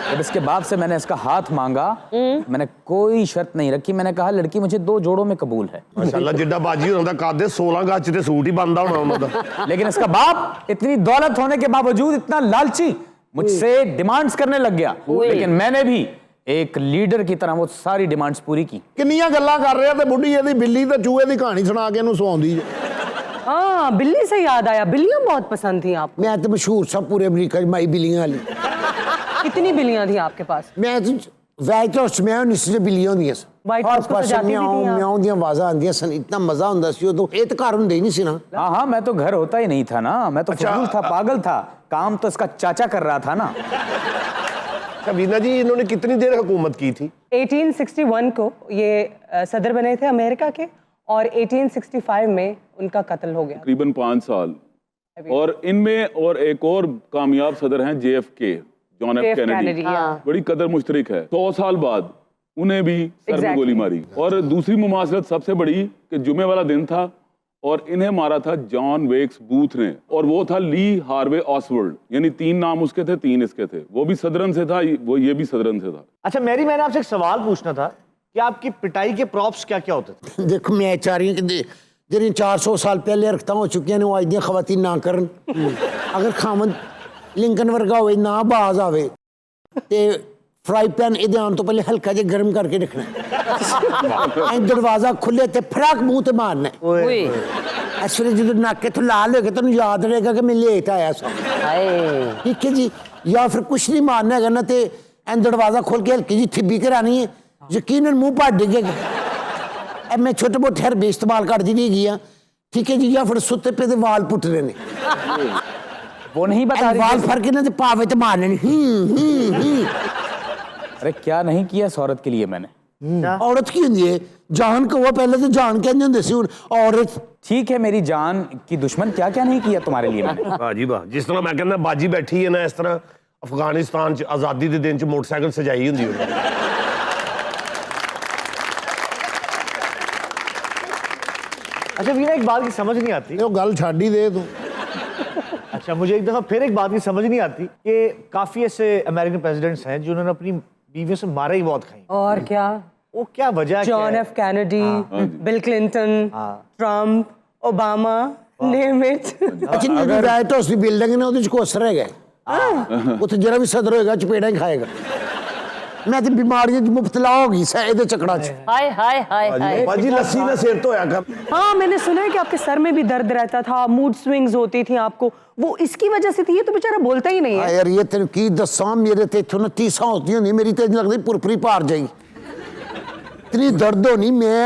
जब इसके बाप से मैंने इसका हाथ मांगा, मैंने कोई शर्त नहीं रखी। मैंने कहा लड़की मुझे 2 जोड़ों में कबूल है। माशाल्लाह, जिड्डा बाजी होंदा कादे 16 गज ते सूट ही बनदा होना उन्हां दा। लेकिन इसका बाप इतनी दौलत होने के बावजूद इतना लालची, मुझसे डिमांड्स करने लग गया। लेकिन मैंने भी एक लीडर की तरह वो सारी डिमांड्स पूरी की। किन्नियां गल्लां कर रहे ते बुढ़ी ਇਹਦੀ बिल्ली ते चूहे दी कहानी सुना के इहनूं सौंदी। हाँ, बिल्ली से याद आया, बिल्लियां बहुत पसंद थी आपको। मैं तो मशहूर सब पूरे अमेरिका च माई बिल्लियां वाली। कितनी बिल्लियां थी आपके पास? मैं तो व्हाइट हाउस में आया निस्से बिल्लियां होंदियां सन। व्हाइट हाउस को सजाती भी थी आप? म्याऊं दी आवाज़ां आंदियां सन, इतना मजा हुंदा सी। उदों ये तो घर हुंदे ही नहीं सी ना। हाँ हाँ, मैं तो घर होता ही नहीं था ना। मैं तो फजूल था, पागल था। काम तो इसका चाचा कर रहा था ना। वीना जी, इन्होंने कितनी देर हुकूमत की थी? 1861 को ये सदर बने थे अमेरिका के, और 1865 में उनका कत्ल हो गया। तकरीबन 5 साल। और इनमें और एक और कामयाब सदर हैं JFK, जॉन एफ कैनेडी। बड़ी कदर मुश्तरक है। 100 साल बाद उन्हें भी सर में गोली मारी। और दूसरी मुमासलत सबसे बड़ी कि जुमे वाला दिन था और इन्हें मारा था जॉन वेक्स बूथ ने, और वो था ली हार्वे ऑसवर्ल्ड। यानी 3 नाम उसके थे, 3 इसके थे। वो भी सदरन से था, वो ये भी सदरन से था। अच्छा मैरी, मैंने आपसे एक सवाल पूछना था कि आपकी पिटाई के प्रॉप्स क्या क्या होते थे? देखो मैं चाह रही हूँ कि ਜਿਹੜੀਆਂ 400 ਸਾਲ ਪਹਿਲੇ ਹਰਕਤਾਂ ਹੋ ਚੁੱਕੀਆਂ ਨੇ ਉਹ ਅੱਜ ਦੀਆਂ ਖਵਾਤੀਨ ਨਾ ਕਰਨ। ਅਗਰ ਖਾਮਦ ਲਿੰਕਨ ਵਰਗਾ ਹੋਵੇ, ਨਾ ਬਾਜ਼ ਆਵੇ ਤੇ ਫਰਾਈ ਪੈਨ ਇਹਦੇ ਆਉਣ ਤੋਂ ਪਹਿਲੇ ਹਲਕਾ ਜਿਹਾ ਗਰਮ ਕਰਕੇ ਰੱਖਣਾ। ਐਂ ਦਰਵਾਜ਼ਾ ਖੁੱਲੇ ਤੇ ਫੜਾਕ ਮੂੰਹ ਤੇ ਮਾਰਨਾ। ਓਏ ਇਸ ਵੇਲੇ ਜਦੋਂ ਨੱਕ ਇੱਥੋਂ ਲਾਲ ਹੋ ਗਿਆ ਤੈਨੂੰ ਯਾਦ ਰਹੇਗਾ ਕਿ ਮੈਂ ਲੇਟ ਆਇਆ ਸਾਂ। ਹਾਏ ਠੀਕ ਹੈ ਜੀ। ਜਾਂ ਫਿਰ ਕੁਛ ਨਹੀਂ ਮਾਰਨਾ ਹੈਗਾ ਨਾ ਤੇ ਐਂ ਦਰਵਾਜ਼ਾ ਖੋਲ ਕੇ ਹਲਕੀ ਜੀ ਥਿੱਬੀ ਕਰਾਣੀ ਹੈ, ਯਕੀਨਨ ਮੂੰਹ ਪਾੜ ਡਿੱਗੇਗਾ। ਐ ਮੈਂ ਛੋਟੇ ਮੋਟੇ ਹਰਬੇ ਇਸਤੇਮਾਲ ਕਰਦੀ ਨਹੀਂ ਹੈਗੀ ਆ। ਠੀਕ ਹੈ ਜੀ। ਜਾਂ ਫਿਰ ਸੁੱਤੇ ਪਏ ਦੇ ਵਾਲ ਪੁੱਟ ਰਹੇ ਨੇ, वो नहीं बता रही ਵਾਲ ਫੜ ਕੇ ਨਾ ਤੇ ਪਾਵੇ ਤੇ ਮਾਰ ਲੈਣੀ। अरे क्या नहीं किया इस औरत के लिए मैंने। औरत की ਹੁੰਦੀ ਹੈ ਜਾਨ ਕੋ पहले तो जान ਕਹਿੰਦੇ ਹੁੰਦੇ ਸੀ, ਹੁਣ औरत। ठीक है मेरी जान की दुश्मन, क्या क्या नहीं किया तुम्हारे लिए मैंने। ਵਾਹ ਜੀ ਵਾਹ। ਜਿਸ ਤਰ੍ਹਾਂ ਮੈਂ ਕਹਿੰਦਾ ਬਾਜੀ ਬੈਠੀ ਹੈ ਨਾ, ਇਸ ਤਰ੍ਹਾਂ ਅਫਗਾਨਿਸਤਾਨ 'ਚ ਆਜ਼ਾਦੀ ਦੇ ਦਿਨ 'ਚ ਮੋਟਰਸਾਈਕਲ ਸਜਾਈ ਹੁੰਦੀ ਹੋਵੇ। अच्छा वीना, एक बात की समझ नहीं आती। ਉਹ ਗੱਲ ਛੱਡ ਹੀ ਦੇ ਤੂੰ। अच्छा मुझे एक दफा फिर एक बात की समझ नहीं आती कि काफी ऐसे अमेरिकन प्रेसिडेंट्स हैं जिन्होंने अपनी बीवियों से मारे ही बहुत खाई। और क्या, वो क्या वजह क्या जॉन है? F Kennedy, bill Clinton, Trump, Obama, name it. ਅੱਛਾ ਜਿਹੜੀ ਵਾਈਟ ਹਾਊਸ ਦੀ ਬਿਲਡਿੰਗ ਨੇ ਉਹਦੇ ਚ ਕੋਸਰ ਹੈਗਾ, ਉੱਥੇ ਜਿਹੜਾ ਵੀ ਸਦਰ ਹੋਏਗਾ ਚਪੇੜਾਂ ਹੀ ਖਾਏਗਾ। ਮੈਂ ਤੇ ਬਿਮਾਰੀਆਂ 'ਚ ਮੁਬਤਲਾ ਹੋ ਗਈ ਸਾ ਇਹਦੇ ਚੱਕਰਾਂ 'ਚ। हाय हाय हाय हाय। ਬਾਜੀ ਲੱਸੀ ਨਾਲ ਸਿਰ ਧੋਇਆ ਕਰ। हाँ, मैंने सुना है कि आपके सर में भी दर्द रहता था, मूड स्विंग्स होती थी आपको, वो इसकी वजह से थी। ये तो बेचारा बोलता ही नहीं है। ਯਾਰ ਇਹ ਤੈਨੂੰ ਕੀ ਦੱਸਾਂ, ਮੇਰੇ ਤੇ ਇੱਥੋਂ 29 ਹੁੰਦੀ ਹੁੰਦੀ, ਮੇਰੀ ਤੇ ਲੱਗਦੀ ਪੁਰਪਰੀ ਭਾਰ ਜਾਈ, ਇਤਨੀ ਦਰਦ ਹੋਣੀ। ਮੈਂ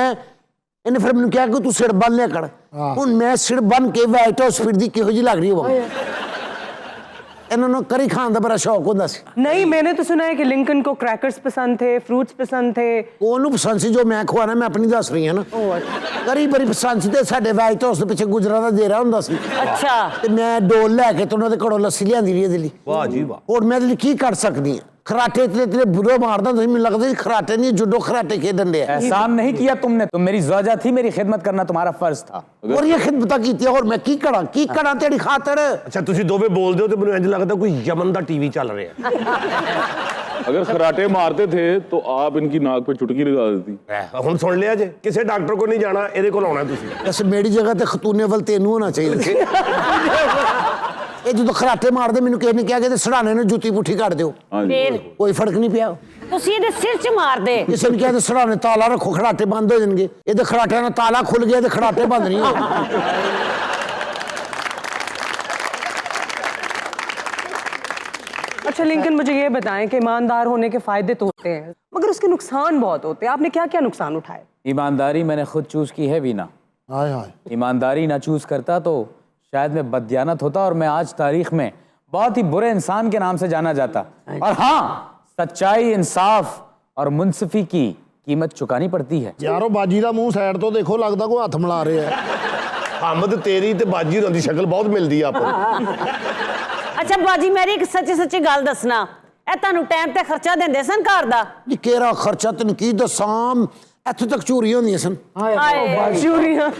ਇਹਨੇ ਫਿਰ ਮੈਨੂੰ ਕਿਹਾ ਕਿ ਤੂੰ ਸਿਰ ਬੰਨ ਲਿਆ ਕਰ। ਹੁਣ ਮੈਂ ਸਿਰ ਬੰਨ ਕੇ ਵਾਈਟ ਹਾਊਸ ਫਿਰਦੀ ਕਿਹੋ ਜਿਹੀ ਲੱਗ ਰਹੀ ਹੋਵਾਂ। ਇਹਨਾਂ ਨੂੰ ਕਰੀ ਖਾਣ ਦਾ ਬੜਾ ਸ਼ੌਕ ਹੁੰਦਾ ਸੀ। नहीं, मैंने तो सुना है कि लिंकन को क्रैकर्स पसंद थे, फ्रूट्स पसंद थे। ਉਹਨੂੰ ਪਸੰਦ ਸੀ ਜੋ ਮੈਂ ਖਵਾਣਾ, ਮੈਂ ਆਪਣੀ ਦੱਸ ਰਹੀ ਹਾਂ ਨਾ। ਕਰੀ ਬੜੀ ਪਸੰਦ ਸੀ ਤੇ ਸਾਡੇ ਵਾਈਟ ਹਾਊਸ ਦੇ ਪਿੱਛੇ ਗੁਜਰਾਂ ਦਾ ਦੇਰਾ ਹੁੰਦਾ ਸੀ। अच्छा ਤੇ ਮੈਂ ਡੋਲ ਲੈ ਕੇ ਤੇ ਉਹਨਾਂ ਦੇ ਘਰੋਂ ਲੱਸੀ ਲਿਆਂਦੀ ਰਹੀ ਇਹਦੇ ਲਈ। ਵਾਹ ਜੀ ਵਾਹ। ਹੋਰ ਮੈਂ ਇਹਦੇ ਲਈ ਕੀ ਕਰ ਸਕਦੀ ਹਾਂ? ਖਰਾਟੇ ਤੇ ਬੁਰਾ ਮਾਰਦਾ ਤੁਸੀਂ, ਮੈਨੂੰ ਲੱਗਦਾ ਸੀ ਖਰਾਟੇ ਨਹੀਂ ਜੁਡੋ ਖਰਾਟੇ ਖੇਡਣ ਦੇ। एहसान नहीं किया तुमने, तुम मेरी ज़ौजा थी, मेरी खिदमत करना तुम्हारा फर्ज था। और ये खिदमत की और मैं की करा तेरी खातर। ਅੱਛਾ ਤੁਸੀਂ ਦੋਵੇਂ ਬੋਲਦੇ ਹੋ ਤੇ ਮੈਨੂੰ ਇੰਜ ਲੱਗਦਾ ਕੋਈ ਯਮਨ ਦਾ ਟੀਵੀ ਚੱਲ ਰਿਹਾ। अगर खराटे मारते थे तो आप इनकी नाक पे चुटकी लगा देती। ਹੁਣ ਸੁਣ ਲਿਆ ਜੇ, ਕਿਸੇ ਡਾਕਟਰ ਕੋਲ ਨਹੀਂ ਜਾਣਾ, ਇਹਦੇ ਕੋਲ ਆਉਣਾ ਤੁਸੀਂ। वैसे मेरी जगह ते खतूने वाल तेनू होना चाहिए। ਇਹ ਜਦੋਂ ਖਰਾਟੇ ਮਾਰਦੇ ਮੈਨੂੰ ਕਿਸੇ ਨੇ ਕਿਹਾ ਕਿ ਸੜਾਣੇ ਨੂੰ ਜੁੱਤੀ ਪੁੱਠੀ ਕੱਢ ਦਿਓ, फिर ਕੋਈ ਫਰਕ ਨਹੀਂ ਪਿਆ। ਤੁਸੀਂ ਇਹਦੇ ਸਿਰ 'ਚ ਮਾਰ ਦੇ। ਕਿਸੇ ਨੇ ਕਿਹਾ ਤੇ ਸੜਾਣੇ ਤਾਲਾ ਰੱਖੋ, ਖਰਾਟੇ ਬੰਦ ਹੋ ਜਾਣਗੇ। ਇਹਦੇ ਖਰਾਟਿਆਂ ਨਾਲ ਤਾਲਾ ਖੁੱਲ ਗਿਆ ਤੇ ਖਰਾਟੇ ਬੰਦ ਨਹੀਂ ਹੋਏ। अच्छा लिंकन, मुझे ये बताएं कि ईमानदार होने के फायदे तो होते हैं मगर उसके नुकसान बहुत होते हैं। आपने क्या क्या नुकसान उठाए? ईमानदारी मैंने खुद चूज की है वीना। ਹਾਏ ਹਾਏ। ईमानदारी ना चूज करता तो शायद मैं बददियानत होता और मैं आज तारीख में बहुत ही बुरे इंसान के नाम से जाना जाता। और हाँ, सच्चाई, इंसाफ और मुनसिफी की कीमत चुकानी पड़ती है। ਯਾਰੋ ਬਾਜੀ ਦਾ ਮੂੰਹ ਸਾਈਡ ਤੋਂ ਦੇਖੋ, ਲੱਗਦਾ ਕੋਈ ਹੱਥ ਮਿਲਾ ਰਿਹਾ ਹੈ। ਹਮਦ ਤੇਰੀ ਤੇ ਬਾਜੀ ਹੋਰਾਂ ਦੀ ਸ਼ਕਲ ਬਹੁਤ ਮਿਲਦੀ ਆ ਆਪਾਂ ਨੂੰ। ਅੱਛਾ ਬਾਜੀ, ਮੇਰੀ ਇੱਕ ਸੱਚੀ ਸੱਚੀ ਗੱਲ ਦੱਸਣਾ, ਇਹ ਤੁਹਾਨੂੰ ਟਾਈਮ ਤੇ ਖਰਚਾ ਦਿੰਦੇ ਸਨ ਘਰ ਦਾ? ਜੀ ਕਿਹੜਾ ਖਰਚਾ ਤੈਨੂੰ ਕੀ ਦੱਸਾਂ, ਇੱਥੋਂ ਤੱਕ ਚੋਰੀ ਹੁੰਦੀਆਂ ਸਨ। चूड़ियां।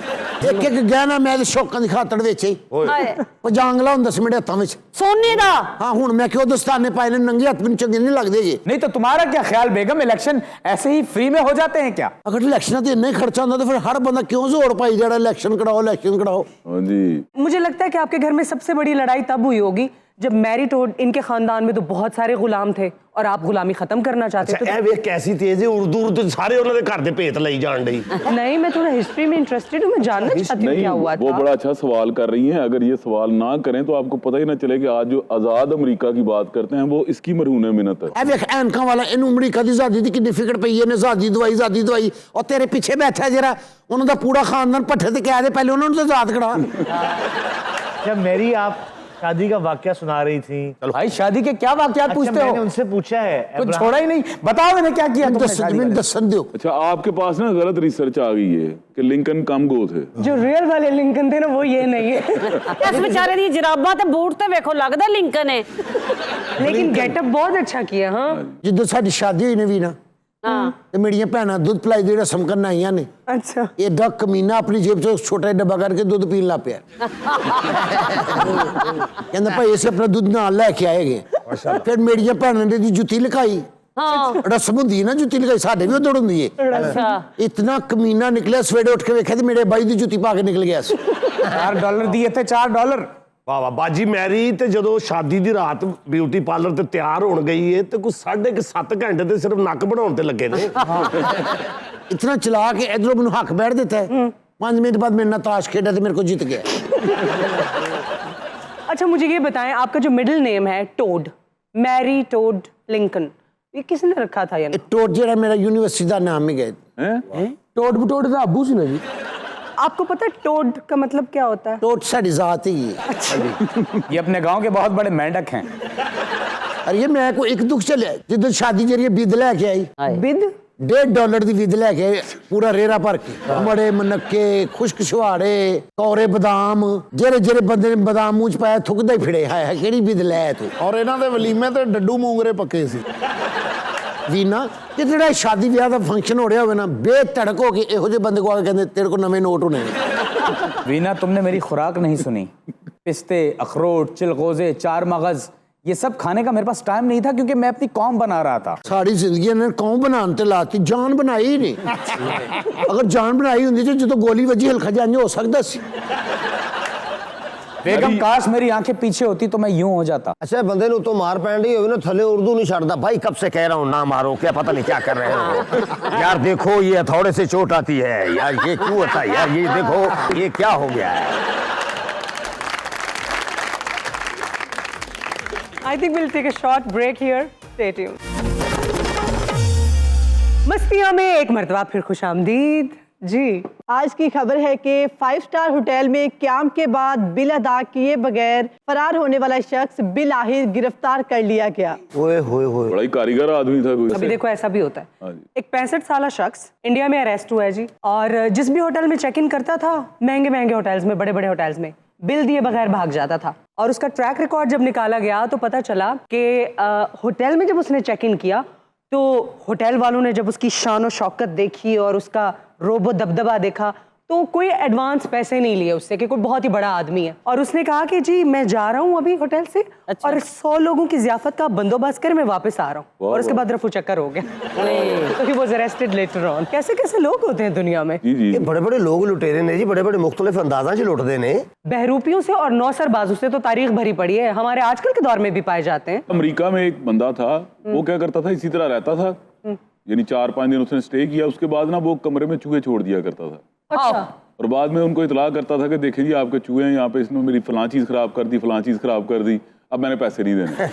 ਇੱਕ ਇੱਕ ਗਹਿਣਾ ਮੈਂ ਸ਼ੌਕਾਂ ਦੀ ਖਾਤਰ ਵੇਚੇ। ਹਾਏ ਪਜਾਂਗਲਾ ਹੁੰਦਾ ਸੀ ਮੇਰੇ ਹੱਥਾਂ ਵਿੱਚ। ਸੋਨੇ ਦਾ? ਹਾਂ, ਹੁਣ ਮੈਂ ਕਿਉਂ ਦਸਤਾਨੇ ਪਾਏ ਨੇ, ਨੰਗੇ ਹੱਥ ਮੈਨੂੰ ਚੰਗੇ ਨਹੀਂ ਲੱਗਦੇ ਜੀ। नहीं तो तुम्हारा क्या ख्याल बेगम, इलेक्शन ऐसे ही फ्री में हो जाते हैं क्या? ਅਗਰ ਇਲੈਕਸ਼ਨਾਂ ਤੇ ਇੰਨਾ ਹੀ ਖਰਚਾ ਹੁੰਦਾ ਤਾਂ ਫਿਰ ਹਰ ਬੰਦਾ ਕਿਉਂ ਜ਼ੋਰ ਪਾਈ ਜਿਹੜਾ ਇਲੈਕਸ਼ਨ ਕਰਾਓ ਇਲੈਕਸ਼ਨ ਕਰਾਓ। हाँ जी। मुझे लगता है कि आपके घर में सबसे बड़ी लड़ाई तब हुई होगी जब मैरी टोड, इनके खानदान में तो बहुत सारे गुलाम थे और आप गुलामी खत्म करना चाहते ਅੱਛਾ थे। ਇਹ ਵੇਖ ਕੈਸੀ ਤੇਜ਼ ਹੈ, ਉਰਦੂ ਸਾਰੇ ਉਹਨਾਂ ਦੇ ਘਰ ਦੇ ਭੇਤ ਲਈ ਜਾਣ ਡਈ। नहीं, मैं थोड़ा हिस्ट्री में इंटरेस्टेड हूँ, मैं जानना चाहती हूँ नहीं, क्या हुआ वो था। बड़ा अच्छा सवाल कर रही हैं। अगर ये सवाल ना करें तो आपको पता ही ना चले कि आज जो आज़ाद अमेरिका की बात करते हैं वो इसकी मरहून मिन्नत है। ਇਹ ਵੇਖ ਐਨਕਾਂ ਵਾਲਾ, ਇਹਨੂੰ ਅਮਰੀਕਾ ਦੀ ਆਜ਼ਾਦੀ ਦੀ ਕਿੰਨੀ ਫਿਕਰ ਪਈ ਹੈ, ਆਜ਼ਾਦੀ ਦਵਾਈ। ਔਰ ਤੇਰੇ ਪਿੱਛੇ ਬੈਠਾ ਜਿਹੜਾ, ਉਹਨਾਂ ਦਾ ਪੂਰਾ ਖਾਨਦਾਨ ਪੱਠੇ ਤੇ ਕਹਿ ਦੇ, ਪਹਿਲੇ ਉਹਨਾਂ ਨੂੰ ਤਾਂ ਆਜ਼ਾਦ ਕਰਾ। जब मेरी आप शादी का वाकया सुना रही थी, भाई शादी के क्या वाकयात अच्छा पूछते मैंने हो? उनसे पूछा है कुछ छोड़ा ही नहीं, बताओ मैंने क्या किया तुमने शादी ਮੈਨੂੰ करके? ਦੱਸਣ ਦਿਓ। अच्छा, आपके पास ना गलत रिसर्च आ गई है कि लिंकन कम गो थे। जो रियल वाले लिंकन थे ना, वो ये नहीं है। ਇਸ ਵਿਚਾਰੇ ਦੀ ਜਰਾਬਾਂ ਤੇ ਬੂਟ ਤੇ ਵੇਖੋ, ਲੱਗਦਾ ਲਿੰਕਨ ਹੈ। लेकिन गेटअप बहुत अच्छा किया। हाँ ਜਿੱਦੋਂ ਸਾਡੀ ਸ਼ਾਦੀ ਹੋਈ ਨੇ ਵੀ ਨਾ, ਤੇ ਮੇਰੀਆਂ ਭੈਣਾਂ ਦੁੱਧ ਪਲਾਈ ਦੀ ਰਸਮ ਕਰਨ ਆਈਆਂ ਨੇ। अच्छा। ਇਹ ਡਾ ਕਮੀਨਾ ਆਪਣੀ ਜੇਬ ਚੋਂ ਛੋਟਾ ਜਿਹਾ ਡੱਬਾ ਕਰਕੇ ਦੁੱਧ ਪੀਣ ਲੱਗ ਪਿਆ। ਕਹਿੰਦਾ ਭਾਈ ਅਸੀਂ ਆਪਣਾ ਦੁੱਧ ਨਾਲ ਲੈ ਕੇ ਆਏਗੇ। ਫਿਰ ਮੇਰੀਆਂ ਭੈਣਾਂ ਨੇ ਦੀ ਜੁੱਤੀ ਲਕਾਈ, रस्म होंदी है ना जुत्ती लगाई, साडे भी उधर होंदी है। अच्छा इतना कमीना निकलिया, सवेरे उठ के वेख्या ते मेरे बाई दी जुत्ती पा के निकल गया सी। $4 दिए थे, $4। ਵਾਹ ਵਾਹ ਬਾਜੀ ਮੈਰੀ ਤੇ ਜਦੋਂ ਸ਼ਾਦੀ ਦੀ ਰਾਤ ਬਿਊਟੀ ਪਾਰਲਰ ਤੇ ਤਿਆਰ ਹੋਣ ਗਈ ਏ ਤੇ ਕੋਈ 7.5 ਘੰਟੇ ਤੇ ਸਿਰਫ ਨੱਕ ਬਣਾਉਣ ਤੇ ਲੱਗੇ ਨੇ। इतना चला के इधरों मैंने हक बैठ देता है, 5 मिनट बाद मेरे ना ताश खेला तो मेरे को जीत गया। अच्छा मुझे ये बताएं, आपका जो मिडिल नेम है टोड, मैरी टोड लिंकन, ये किसने रखा था? यानी टोट जेड़ा मेरा यूनिवर्सिटी का नाम ही गए। टोट बटोट था अबू सी ना जी। आपको पता है टोड का मतलब क्या होता है? टोट साड़ी जात ही है। ये अपने गांव के बहुत बड़े मेंढक हैं। अरे ये मैं को एक दुख चले जिधर शादी जरिए बिद लेके आई, बिद $1.5 की विद लेके पूरा रेरा भर के, बड़े मनक्के, खुश्क छुहाड़े, कौरे बादाम, जेरे जेरे बंदे ने बादाम मुंह च पाया थुकदा ही फिरे है केड़ी विद लै तू। ਔਰ ਇਹਨਾਂ ਦੇ ਵਲੀਮੇ ਤੇ ਡੱਡੂ ਮੂੰਗਰੇ ਪੱਕੇ ਸੀ। ਵੀਨਾ ਕਿ ਜਿਹੜਾ ਸ਼ਾਦੀ ਵਿਆਹ ਦਾ ਫੰਕਸ਼ਨ ਹੋ ਰਿਹਾ ਹੋਵੇ ਨਾ, ਬੇਧੜਕ ਹੋ ਕੇ ਇਹੋ ਜਿਹੇ ਬੰਦੇ ਕੋ ਆ ਕੇ ਕਹਿੰਦੇ ਤੇਰੇ ਕੋ ਨਵੇਂ ਨੋਟ ਹੋਣੇ ਨੇ। वीना, तुमने मेरी खुराक नहीं सुनी। पिस्ते, अखरोट, चिलगोजे, 4 मगज, ये सब खाने का मेरे पास टाइम नहीं था क्योंकि मैं अपनी कौम बना रहा था। सारी जिंदगी ने कौम बनाने ते लाती, जान बनाई ही नहीं। अगर जान बनाई होंदी तो जो गोली वजी हल्का जान हो सकता सी। बेगम, काश मेरी आंखें पीछे होती तो मैं यूं हो जाता। अच्छा बंदे नु तो मार पैन रही हो ना, थले उर्दू नहीं छड़ता भाई, कब से कह रहा हूँ ना मारो, क्या पता नहीं क्या कर रहे हो यार। देखो ये थोड़े से चोट आती है यार, ये क्यों होता है यार, ये देखो ये क्या हो गया है। I think we'll take a short break here. Stay tuned. मस्तियां में एक मर्तबा फिर खुशामदीद जी। आज की खबर है कि 5 स्टार होटल में क्याम के बाद बिल अदा किए बगैर फरार होने वाला शख्स बिलाहिर गिरफ्तार कर लिया गया। ओए होए होए, बड़ा ही कारीगर आदमी था कोई। अभी देखो ऐसा भी होता है। हाँ जी। एक 65 साल शख्स इंडिया में अरेस्ट हुआ है जी, और जिस भी होटल में चेक इन करता था, महंगे महंगे होटल्स में, बड़े बड़े होटल्स में, बिल दिए बगैर भाग जाता था। और उसका ट्रैक रिकॉर्ड जब निकाला गया तो पता चला कि होटल में जब उसने चेक इन किया तो होटल वालों ने जब उसकी शान और शौकत देखी और उसका रोबो दबदबा देखा तो कोई एडवांस पैसे नहीं लिए उससे कि कोई बहुत ही बड़ा आदमी है। और उसने कहा कि जी मैं जा रहा हूँ अभी होटल से, अच्छा। और 100 लोगों की ज़ियाफत का बंदोबस्त कर मैं वापस आ रहा हूँ। और उसके बाद रफू चक्कर हो गया। तो he was arrested later on. कैसे कैसे लोग होते हैं दुनिया में। जी जी, ये बड़े बड़े लोग लुटेरे ने जी, बड़े बड़े मुख्तलिफ अंदाजा से लुटते ने। बहरूपियों से और नौसरबाजों से तो तारीख भरी पड़ी है, हमारे आजकल के दौर में भी पाए जाते हैं। अमेरिका में एक बंदा था, वो क्या करता था, इसी तरह रहता था, यानी 4-5 दिन उसने स्टे किया, उसके बाद ना वो कमरे में चूहे छोड़ दिया करता था। अच्छा। और बाद में उनको इतला करता था कि देखें जी आपके चूहे हैं यहाँ पे, इसने मेरी फलां चीज़ खराब कर दी, फलां चीज़ खराब कर दी, अब मैंने पैसे नहीं देने।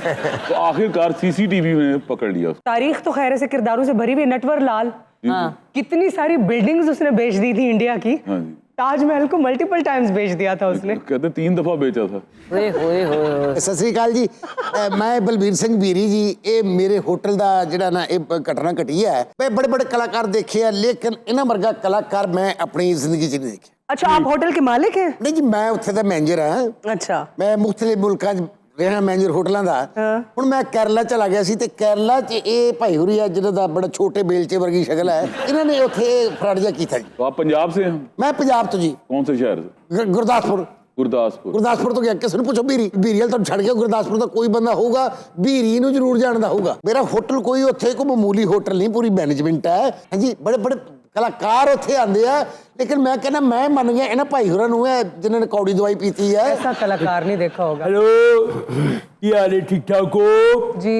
तो आखिरकार CCTV में पकड़ लिया उसको। तारीख तो खैर से किरदारों से भरी हुई है। नटवर लाल, कितनी सारी बिल्डिंग्स उसने बेच दी थी इंडिया की। हाँ जी, ताजमहल को मल्टीपल टाइम्स बेच दिया था उसने। कहते 3 दफा बेचा था। सत श्री अकाल जी, मैं बलबीर सिंह बीरी जी। ये मेरे होटल का जिहड़ा ना ये घटना घटी है। मैं बड़े बड़े कलाकार देखे हैं, लेकिन इन्हां वर्गा कलाकार मैं अपनी जिंदगी च नहीं देखे। अच्छा, आप होटल के मालिक हैं? नहीं जी, मैं उत्थे दा मैनेजर हाँ। अच्छा। मैं मुख्तलिफ मुल्कां च ਰਿਹਾ ਮੈਨੇਜਰ ਹੋਟਲਾਂ ਦਾ। ਹੁਣ ਮੈਂ ਕੇਰਲਾ ਚਲਾ ਗਿਆ ਸੀ ਤੇ ਕੇਰਲਾ 'ਚ ਇਹ ਭਾਈ ਹੁਰੀ ਆ ਜਿਹਨਾਂ ਦਾ ਬੜਾ ਛੋਟੇ ਬੇਲਚੇ ਵਰਗੀ ਸ਼ਕਲ ਹੈ, ਇਹਨਾਂ ਨੇ ਉੱਥੇ ਫਰਾਡ ਜਿਹਾ ਕੀਤਾ ਜੀ। तो आप पंजाब से हैं? ਮੈਂ ਪੰਜਾਬ ਤੋਂ ਜੀ, कौन से शहर से? ਗੁਰਦਾਸਪੁਰ। गुरदासपुर ਤੋਂ ਗਿਆ, ਕਿਸੇ ਨੂੰ ਪੁੱਛੋ ਬੀਰੀ ਵਾਲ ਤੁਹਾਨੂੰ ਛੱਡ ਗਿਆ। ਗੁਰਦਾਸਪੁਰ ਦਾ ਕੋਈ ਬੰਦਾ ਹੋਊਗਾ ਬੀਰੀ ਨੂੰ ਜ਼ਰੂਰ ਜਾਣਦਾ ਹੋਊਗਾ। ਮੇਰਾ ਹੋਟਲ ਕੋਈ ਉੱਥੇ ਕੋਈ ਮਾਮੂਲੀ ਹੋਟਲ ਨਹੀਂ, पूरी मैनेजमेंट है। हाँ जी, बड़े बड़े कलाकार उत्थे आंदे आ, लेकिन मैं कहना मैं मन गया इन्हां भाई होरां नूं है जिन्होंने कौड़ी दवाई पीती है। ऐसा कलाकार नहीं देखा होगा। हेलो, क्या हाल है? ठीक ठाक हो जी।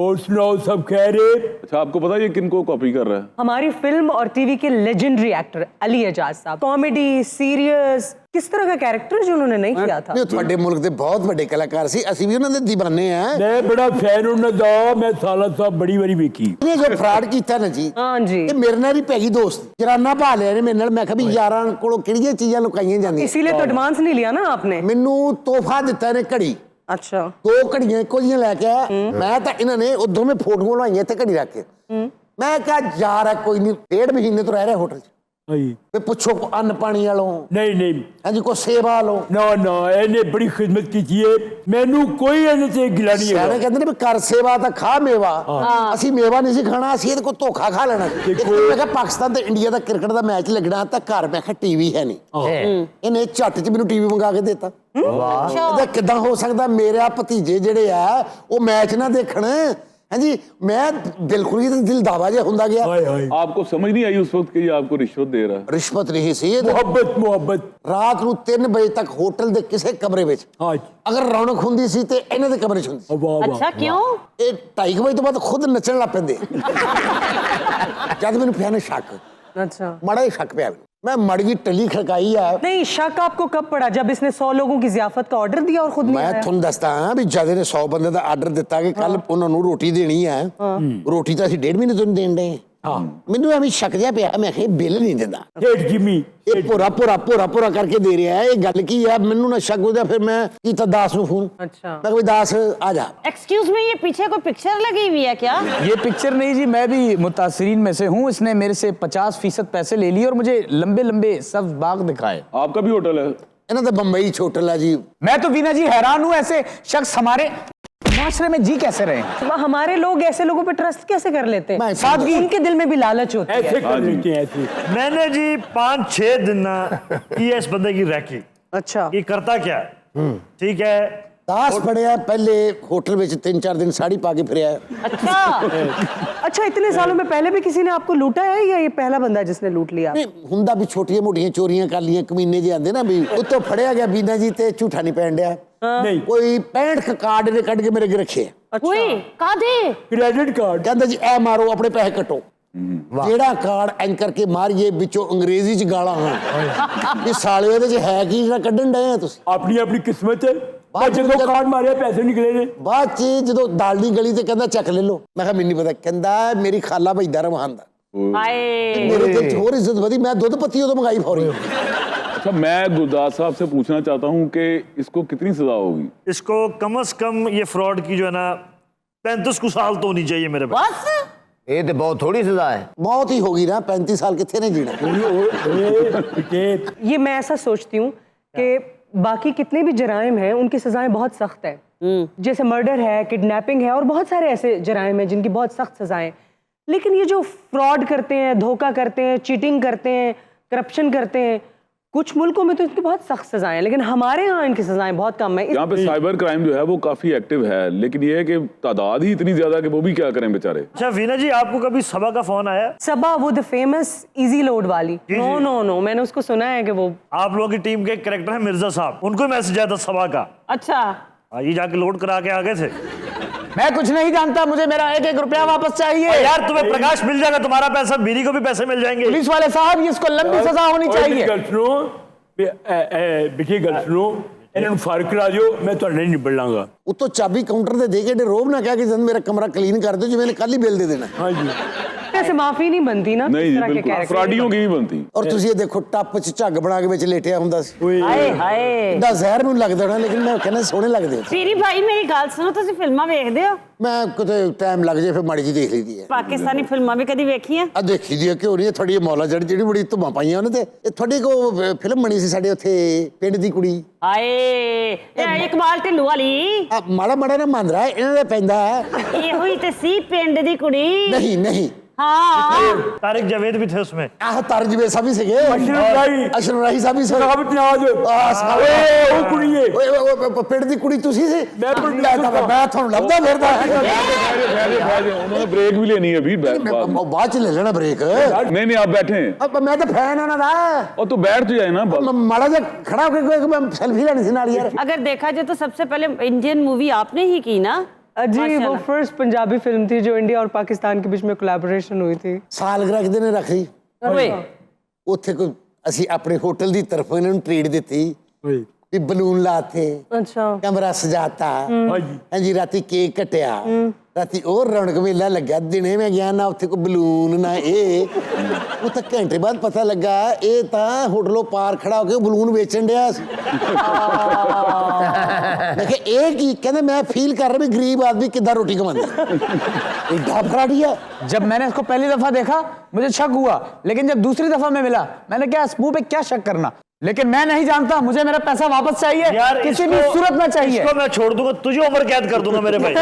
और सुनाओ, सब खैरियत? अच्छा, आपको पता है ये किनको कॉपी कर रहा है? हमारी फिल्म और टीवी के लेजेंडरी एक्टर अली एजाज साहब। कॉमेडी, सीरियस, किस तरह का कैरेक्टर जो उन्होंने नहीं किया था। नहीं, ਤੁਹਾਡੇ ਮੁਲਕ ਦੇ ਬਹੁਤ ਵੱਡੇ ਕਲਾਕਾਰ ਸੀ, ਅਸੀਂ ਵੀ ਉਹਨਾਂ ਦੇ دیਵਾਨੇ ਆ। मैं बड़ा फैन ਉਹਨਾਂ ਦਾ, मैं ਸਾਲਾ ਸਾਹਿਬ ਬੜੀ ਵਾਰੀ ਵੇਖੀ। ਇਹ ਜੋ ਫਰਾਡ ਕੀਤਾ ਨਾ ਜੀ, हाँ जी, ਇਹ ਮੇਰੇ ਨਾਲ ਹੀ ਪੈ ਗਈ ਦੋਸਤ। ਜਰਾਨਾ ਭਾ ਲਿਆ ਨੇ ਮੇਰੇ ਨਾਲ। ਮੈਂ ਕਿਹਾ ਵੀ ਯਾਰਾਂ ਕੋਲੋਂ ਕਿਹੜੀਆਂ ਚੀਜ਼ਾਂ ਲੁਕਾਈਆਂ ਜਾਂਦੀਆਂ। इसीलिए तो एडवांस नहीं लिया ना आपने। ਮੈਨੂੰ ਤੋਹਫਾ ਦਿੱਤਾ ਨੇ ਘੜੀ। अच्छा। 2 ਘੜੀਆਂ ਇੱਕੋ ਜਿਹੀਆਂ ਲੈ ਕੇ ਆਇਆ ਮੈਂ ਤਾਂ। ਇਹਨਾਂ ਨੇ ਉਹ ਦੋਵੇਂ ਫੋਟੋਆਂ ਲਵਾਈਆਂ ਇੱਥੇ ਘੜੀ ਰੱਖ ਕੇ। ਮੈਂ ਕਿਹਾ ਯਾਰ ਕੋਈ ਨਹੀਂ, 1.5 ਮਹੀਨੇ ਤੋਂ ਰਹਿ ਰਿਹਾ ਹੋਟਲ 'ਚ। ਹਾਂਜੀ। ਤੇ ਪੁੱਛੋ ਅੰਨ ਪਾਣੀ ਵਾਲੋਂ, ਨਹੀਂ ਨਹੀਂ, ਹਾਂਜੀ ਕੋਈ ਸੇਵਾ ਵਾਲੋਂ। ਨਾ ਨਾ, ਇਹਨੇ ਬੜੀ ਖਿਦਮਤ ਕੀਤੀ ਹੈ, ਮੈਨੂੰ ਕੋਈ ਇਹਦੇ ਤੇ ਗਿਲਾ ਨਹੀਂ ਸਾਰੇ ਹੈਗਾ। ਕਹਿੰਦੇ ਨੇ ਵੀ ਕਰ ਸੇਵਾ ਤਾਂ ਖਾ ਮੇਵਾ। ਅਸੀਂ ਮੇਵਾ ਨਹੀਂ ਸੀ ਖਾਣਾ, ਅਸੀਂ ਇਹਦੇ ਕੋਲ ਧੋਖਾ ਖਾ ਲੈਣਾ। ਮੈਂ ਕਿਹਾ ਪਾਕਿਸਤਾਨ ਤੇ ਇੰਡੀਆ ਦਾ ਕ੍ਰਿਕਟ ਦਾ ਮੈਚ ਲੱਗਣਾ ਤਾਂ ਘਰ ਮੈਂ ਕਿਹਾ ਟੀਵੀ ਹੈ ਨਹੀਂ। ਇਹਨੇ ਝੱਟ 'ਚ ਮੈਨੂੰ ਟੀਵੀ ਮੰਗਾ ਕੇ ਦਿੱਤਾ। ਇਹਦਾ ਕਿੱਦਾਂ ਹੋ ਸਕਦਾ? ਮੇਰਾ ਭਤੀਜੇ ਜਿਹੜੇ ਆ ਉਹ ਮੈਚ ਨਾ ਦੇਖਣ। हाँ जी मैं बिल्कुल ही दिल दावा जा हुंदा गया। आपको समझ नहीं आई उस वक्त कि ये आपको रिश्वत दे रहा है? रिश्वत नहीं सी मोहब्बत रात ਨੂੰ 3 ਵਜੇ ਤੱਕ ਹੋਟਲ ਦੇ ਕਿਸੇ ਕਮਰੇ ਵਿੱਚ ਅਗਰ ਰੌਣਕ ਹੁੰਦੀ ਸੀ ਤੇ ਇਹਨਾਂ ਦੇ ਕਮਰੇ 'ਚ ਹੁੰਦੀ ਸੀ। ਅੱਛਾ ਕਿਉਂ? ਇਹ 2:30 ਵਜੇ ਤੋਂ ਬਾਅਦ ਖੁਦ ਨੱਚਣ ਲੱਗ ਪੈਂਦੇ ਜਦ ਮੈਨੂੰ ਪਿਆ ਨਾ ਸ਼ੱਕ। अच्छा ਮਾੜਾ ਹੀ ਸ਼ੱਕ ਪਿਆ मैं मड़ गई टली खड़काई है। नहीं, शक आपको कब पड़ा? जब इसने 100 लोगों की जियाफत का ऑर्डर दिया और खुद नहीं आया? मैं तुम दसदा हाँ भी जद ने 100 बंदे का आर्डर दिता कि कल उन्होंने रोटी देनी है। रोटी तो असं 1.5 महीने तो नहीं देन डे। मैनू एवं शक जिहा पिया, मैं बिल नहीं दिंदा। पूरा करके दे रहा है। ये गल की है? मैनू ना शक हो गया, फिर मैं कीता दास नूं फोन। अच्छा मैं कोई दास आ जा। एक्सक्यूज मी, ये पीछे कोई पिक्चर लगी हुई है क्या? ये पिक्चर नहीं जी, मैं भी मुतासरीन में से हूँ। इसने मेरे से 50% पैसे ले लिए और मुझे लंबे लंबे सब्ज बाग दिखाए। आपका भी होटल है? इन्हों तो बम्बई होटल है जी। मैं तो वीना जी हैरान हूँ, ऐसे शख्स हमारे माशरे में जी कैसे रहे? हमारे लोग ऐसे लोगों पे ट्रस्ट कैसे कर लेते हैं? सादगी उनके दिल में भी लालच होती है। ऐसे कर लेते हैं ऐसे। मैंने जी 5-6 दिन की इस बंदे की रैकी। अच्छा ये करता क्या है? ठीक है, दास पड़िया पहले होटल में 3-4 दिन साड़ी पा के फिरया। अच्छा अच्छा, इतने सालों में पहले भी किसी ने आपको लूटा है या ये पहला बंदा है जिसने लूट लिया? नहीं हुंदा भी छोटियां मोटियां चोरियां कर लियां, कमीने जे आंदे ना भी उत्तों फड़िया गया बीना जी ते झूठा नहीं पैन दिया। नहीं कोई 65 कार्ड ने कट के मेरे अगे रखे। कोई कादे क्रेडिट कार्ड कहंदा जी ए मारो अपने पैसे कटो। जेड़ा कार्ड एंकर करके मारिए विचों अंग्रेजी च गाला हां ये साले ओदे च है की जेड़ा कढन डे आ तुसी? अपनी अपनी किस्मत है। जो कार्ड मारे पैसे निकले ने बाद च जो दालडी गली ते कहंदा चेक ले लो। मैं कहा मैनू नहीं पता। कहंदा मेरी खाला भईदा रवान दा। हाय मेरे दिल च होर इज्जत वधी। मैं दूध पत्ती उदों मंगाई फौरी। अच्छा, मैं गुरदास साहब से पूछना चाहता हूँ कि इसको कितनी सजा होगी? इसको कम से कम ये फ्रॉड की जो है ना 35 साल तो होनी चाहिए मेरे भाई। बस ये तो बहुत थोड़ी सजा है। मौत ही होगी ना, 35 साल कितने नहीं जीना। ये मैं ऐसा सोचती हूँ कि बाकी कितने भी जराइम हैं उनकी सजाएं बहुत सख्त है। जैसे मर्डर है, किडनैपिंग है और बहुत सारे ऐसे जराइम हैं जिनकी बहुत सख्त सजाएं। लेकिन ये जो फ्रॉड करते हैं, धोखा करते हैं, चीटिंग करते हैं, करप्शन करते हैं, कुछ मुल्कों में तो इनकी बहुत सख्त सजाएं हैं, लेकिन हमारे यहाँ इनकी सजाएं बहुत कम है। यहाँ पे साइबर क्राइम जो है वो काफी एक्टिव है, लेकिन ये है कि तादाद ही इतनी ज्यादा कि वो भी क्या करें बेचारे। अच्छा वीना जी, आपको कभी सबा का फोन आया? सबा, वो द फेमस इजी लोड वाली? नो नो नो, मैंने उसको सुना है कि वो आप लोगों की टीम के एक कैरेक्टर है मिर्जा साहब, उनको मैसेज आया था सबा का। अच्छा ये जाके लोड करा के आ गए थे। मैं कुछ नहीं जानता, मुझे मेरा 1-1 रुपया वापस चाहिए। यार तुम्हें प्रकाश मिल जाएगा, तुम्हारा पैसा, बीरी को भी पैसे मिल जाएंगे। पुलिस वाले साहब, इसको लंबी सजा होनी चाहिए। बिठी गल सुनो, इन्होंने फर्क करा दियो, मैं तो नहीं निबड़ लांगा। उतो चाबी काउंटर ते देके रोब ना क्या कि जब मेरा कमरा क्लीन कर दो, जो मैंने कल ही बिल दे देना। हाँ जी, ऐसे माफी नहीं बनती ना नहीं इस तरह के बिल्कुल, कैरेक्टर। फ्रॉडियों की ही बनती। और तुसी ये देखो टप च झग बना के विच लेटिया हुंदा सी। हाय हाय दा ਜ਼ਹਿਰ ਮੈਨੂੰ ਲੱਗਦਾ ਨਾ, लेकिन मैं कहना सोहने लगदे। ਸੀਰੀ ਭਾਈ ਮੇਰੀ ਗੱਲ ਸੁਣੋ, ਤੁਸੀਂ ਫਿਲਮਾਂ ਵੇਖਦੇ ਹੋ? मैं किते टाइम लग जाए फिर माड़ी जी देख लीदी है। ਪਾਕਿਸਤਾਨੀ ਫਿਲਮਾਂ ਵੀ ਕਦੀ ਵੇਖੀਆਂ? आ देखी दी है क्यों नहीं? थोड़ी मौला ਜਿਹੜੀ ਬੜੀ ਧੁੰਮਾਂ ਪਾਈਆਂ ਉਹਨੇ ਤੇ ਇਹ ਤੁਹਾਡੀ ਕੋ ਫਿਲਮ ਬਣੀ ਸੀ ਸਾਡੇ ਉੱਥੇ ਪਿੰਡ ਦੀ ਕੁੜੀ। ਹਾਏ ਇਹ ਇਕਬਾਲ ਢਿੱਲੋਂ ਵਾਲੀ? ਆ ਮਾੜਾ ਮਾੜਾ ਨਾ ਮੰਦਰਾ ਇਹਨਾਂ ਦਾ ਪੈਂਦਾ ਹੈ। ਇਹੋ ਹੀ ਤੇ ਸੀ ਪਿੰਡ ਦੀ ਕੁੜੀ। नहीं नहीं हाँ तारिक जावेद भी थे उसमें। आह तारिक जावेद साहब भी सके। अशरफ राही साहब भी सके। ਉਹ ਕੁੜੀ ਏ ਓਏ ਪਿੰਡ ਦੀ ਕੁੜੀ ਤੁਸੀਂ ਸੀ? ਮੈਂ ਤੁਹਾਨੂੰ ਲੱਭਦਾ ਫਿਰਦਾ उन्होंने ब्रेक भी लेनी है अभी। ਬਾਅਦ ਚ ਲੈ ਲੈਣਾ ਬ੍ਰੇਕ। नहीं नहीं, आप बैठे हैं। अब मैं तो फैन ਉਹਨਾਂ ਦਾ। और तो बैठ तो जाए ना। माड़ा जा खड़ा होकर मैं सेल्फी लेनी थी नाल यार। अगर देखा जाए तो सबसे पहले इंडियन मूवी आपने ही की ना? जी, वो फर्स्ट पंजाबी फिल्म थी जो इंडिया और पाकिस्तान के बीच में कोलैबोरेशन हुई थी। ਸਾਲਗਿਰਾ ਕਿਤੇ ਨੇ ਰੱਖੀ ਓਏ ਉੱਥੇ ਕੋਈ ਅਸੀਂ ਆਪਣੇ ਹੋਟਲ ਦੀ ਤਰਫੋਂ ਇਹਨਾਂ ਨੂੰ ਟ੍ਰੀਟ ਦਿੱਤੀ ਵੀ ਬਲੂਨ ਲਾਤੇ। अच्छा ਕਮਰਾ ਸਜਾਤਾ। ਹਾਂਜੀ ਰਾਤੀ ਕੇਕ ਕਟਿਆ। ਰਾਤੀ ਉਹ ਰੌਣਕ ਮੇਲਾ ਲੱਗਾ। ਦਿਨੇ ਮੈਂ ਗਿਆ ਨਾ ਉੱਥੇ ਕੋਈ ਬਲੂਨ ਨਾ ਇਹ। ਉਹ ਤਾਂ ਘੰਟੇ ਬਾਅਦ ਪਤਾ ਲੱਗਾ ਇਹ ਤਾਂ ਹੋਟਲੋਂ ਪਾਰ ਖੜਾ ਹੋ ਕੇ ਬਲੂਨ ਵੇਚਣ ਡਿਆ ਸੀ। ਮੈਂ ਕਿਹਾ ਇਹ ਕੀ? ਕਹਿੰਦੇ मैं फील कर रहा भी गरीब आदमी कितना रोटी कमाता है। फराडी है। जब मैंने इसको पहली दफा देखा मुझे शक हुआ, लेकिन जब दूसरी दफा में मिला मैंने क्या इस मुंह पे क्या शक करना, लेकिन मैं नहीं जानता, मुझे मेरा पैसा वापस चाहिए यार, किसी भी सूरत में चाहिए। इसको मैं छोड़ दूंगा, तुझे उम्र कैद कर दूंगा मेरे भाई।